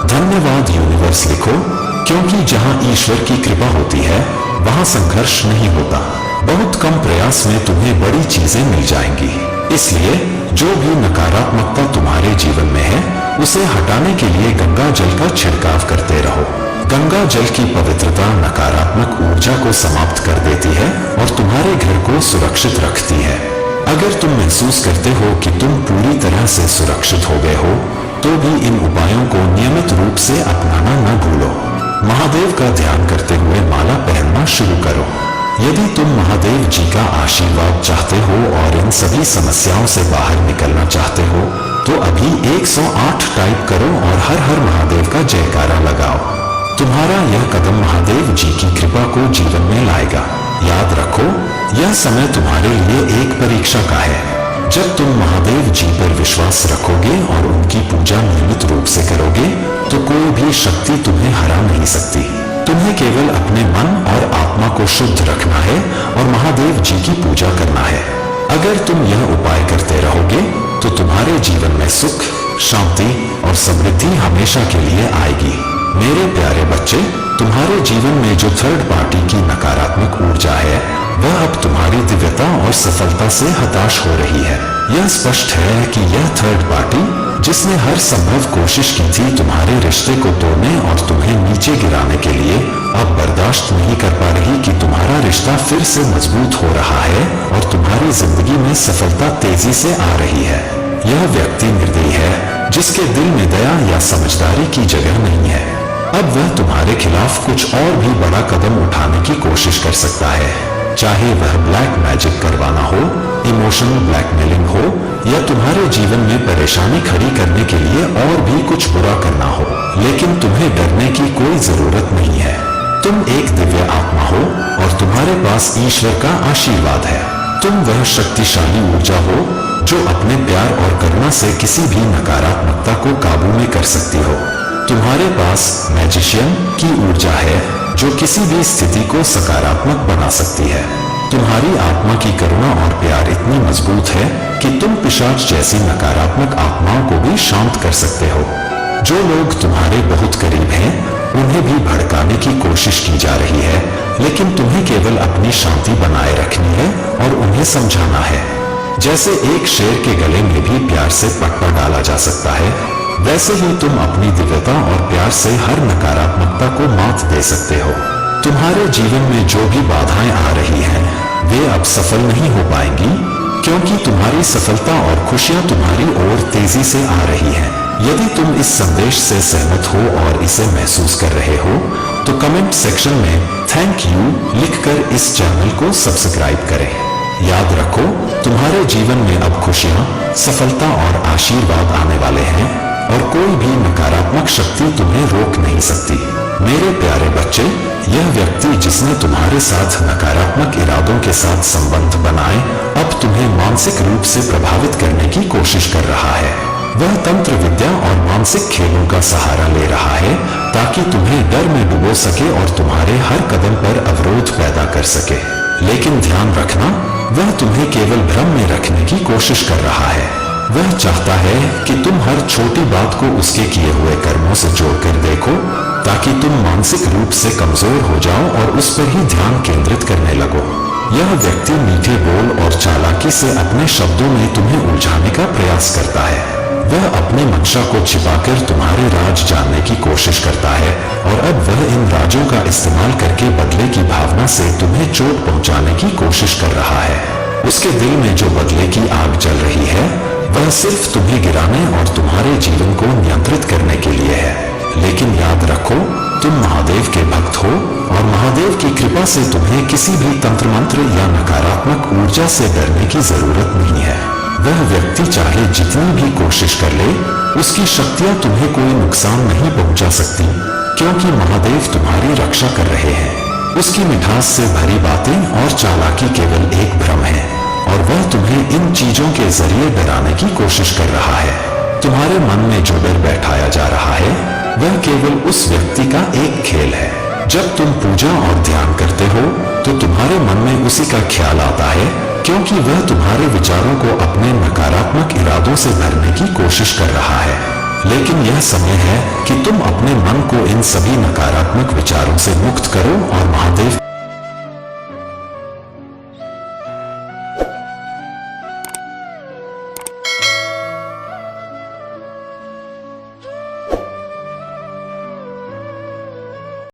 धन्यवाद यूनिवर्स लिखो, क्योंकि जहां ईश्वर की कृपा होती है वहां संघर्ष नहीं होता। बहुत कम प्रयास में तुम्हें बड़ी चीजें मिल जाएंगी। इसलिए जो भी नकारात्मकता तुम्हारे जीवन में है उसे हटाने के लिए गंगा जल का छिड़काव करते रहो। गंगा जल की पवित्रता नकारात्मक ऊर्जा को समाप्त कर देती है और तुम्हारे घर को सुरक्षित रखती है। अगर तुम महसूस करते हो कि तुम पूरी तरह से सुरक्षित हो गए हो, तो भी इन उपायों को नियमित रूप से अपनाना न भूलो। महादेव का ध्यान करते हुए माला पहनना शुरू करो। यदि तुम महादेव जी का आशीर्वाद चाहते हो और इन सभी समस्याओं से बाहर निकलना चाहते हो, तो अभी 108 टाइप करो और हर हर महादेव का जयकारा लगाओ। तुम्हारा यह कदम महादेव जी की कृपा को जीवन में लाएगा। याद रखो, यह समय तुम्हारे लिए एक परीक्षा का है। जब तुम महादेव जी पर विश्वास रखोगे और उनकी पूजा नियमित रूप से करोगे, तो कोई भी शक्ति तुम्हें हरा नहीं सकती। तुम्हें केवल अपने मन और आत्मा को शुद्ध रखना है और महादेव जी की पूजा करना है। अगर तुम यह उपाय करते रहोगे तो तुम्हारे जीवन में सुख, शांति और समृद्धि हमेशा के लिए आएगी। मेरे प्यारे बच्चे, तुम्हारे जीवन में जो थर्ड पार्टी की नकारात्मक ऊर्जा है वह अब तुम्हारी दिव्यता और सफलता से हताश हो रही है। यह स्पष्ट है कि यह थर्ड पार्टी, जिसने हर संभव कोशिश की थी तुम्हारे रिश्ते को तोड़ने और तुम्हें नीचे गिराने के लिए, अब बर्दाश्त नहीं कर पा रही कि तुम्हारा रिश्ता फिर से मजबूत हो रहा है और तुम्हारी जिंदगी में सफलता तेजी से आ रही है। यह व्यक्ति निर्दयी है जिसके दिल में दया या समझदारी की जगह नहीं है। अब वह तुम्हारे खिलाफ कुछ और भी बड़ा कदम उठाने की कोशिश कर सकता है, चाहे वह ब्लैक मैजिक करवाना हो, इमोशनल ब्लैकमेलिंग हो या तुम्हारे जीवन में परेशानी खड़ी करने के लिए और भी कुछ बुरा करना हो। लेकिन तुम्हें डरने की कोई जरूरत नहीं है। तुम एक दिव्य आत्मा हो और तुम्हारे पास ईश्वर का आशीर्वाद है। तुम वह शक्तिशाली ऊर्जा हो जो अपने प्यार और करुणा से किसी भी नकारात्मकता को काबू में कर सकती हो। तुम्हारे पास मैजिशियन की ऊर्जा है जो किसी भी स्थिति को सकारात्मक बना सकती है। तुम्हारी आत्मा की करुणा और प्यार इतनी मजबूत है कि तुम पिशाच जैसी नकारात्मक आत्माओं को भी शांत कर सकते हो। जो लोग तुम्हारे बहुत करीब हैं, उन्हें भी भड़काने की कोशिश की जा रही है, लेकिन तुम्हें केवल अपनी शांति बनाए रखनी है और उन्हें समझाना है। जैसे एक शेर के गले में भी प्यार से पट्टा डाला जा सकता है, वैसे ही तुम अपनी दिव्यता और प्यार से हर नकारात्मकता को मात दे सकते हो। तुम्हारे जीवन में जो भी बाधाएं आ रही हैं, वे अब सफल नहीं हो पाएंगी, क्योंकि तुम्हारी सफलता और खुशियां तुम्हारी ओर तेजी से आ रही हैं। यदि तुम इस संदेश से सहमत हो और इसे महसूस कर रहे हो, तो कमेंट सेक्शन में थैंक यू लिखकर इस चैनल को सब्सक्राइब करें। याद रखो, तुम्हारे जीवन में अब खुशियां, सफलता और आशीर्वाद आने वाले हैं और कोई भी नकारात्मक शक्ति तुम्हें रोक नहीं सकती। मेरे प्यारे बच्चे, यह व्यक्ति जिसने तुम्हारे साथ नकारात्मक इरादों के साथ संबंध बनाए, अब तुम्हें मानसिक रूप से प्रभावित करने की कोशिश कर रहा है। वह तंत्र विद्या और मानसिक खेलों का सहारा ले रहा है ताकि तुम्हें डर में डुबो सके और तुम्हारे हर कदम पर अवरोध पैदा कर सके। लेकिन ध्यान रखना, वह तुम्हें केवल भ्रम में रखने की कोशिश कर रहा है। वह चाहता है कि तुम हर छोटी बात को उसके किए हुए कर्मों से जोड़कर देखो ताकि तुम मानसिक रूप से कमजोर हो जाओ और उस पर ही ध्यान केंद्रित करने लगो। यह व्यक्ति मीठे बोल और चालाकी से अपने शब्दों में तुम्हें उलझाने का प्रयास करता है। वह अपने मंशा को छिपाकर तुम्हारे राज जानने की कोशिश करता है और अब वह इन राजों का इस्तेमाल करके बदले की भावना से तुम्हें चोट पहुंचाने की कोशिश कर रहा है। उसके दिल में जो बदले की आग जल रही है, वह सिर्फ तुम्हें गिराने और तुम्हारे जीवन को नियंत्रित करने के लिए है। लेकिन याद रखो, तुम महादेव के भक्त हो और महादेव की कृपा से तुम्हें किसी भी तंत्र मंत्र या नकारात्मक ऊर्जा से डरने की जरूरत नहीं है। वह व्यक्ति चाहे जितनी भी कोशिश कर ले, उसकी शक्तियां तुम्हें कोई नुकसान नहीं पहुंचा सकती, क्योंकि महादेव तुम्हारी रक्षा कर रहे हैं। उसकी मिठास से भरी बातें और चालाकी केवल एक भ्रम है और वह तुम्हें इन चीजों के जरिए डराने की कोशिश कर रहा है। तुम्हारे मन में जो डर बैठाया जा रहा है, वह केवल उस व्यक्ति का एक खेल है। जब तुम पूजा और ध्यान करते हो तो तुम्हारे मन में उसी का ख्याल आता है, क्योंकि वह तुम्हारे विचारों को अपने नकारात्मक इरादों से भरने की कोशिश कर रहा है। लेकिन यह समय है कि तुम अपने मन को इन सभी नकारात्मक विचारों से मुक्त करो और महादेव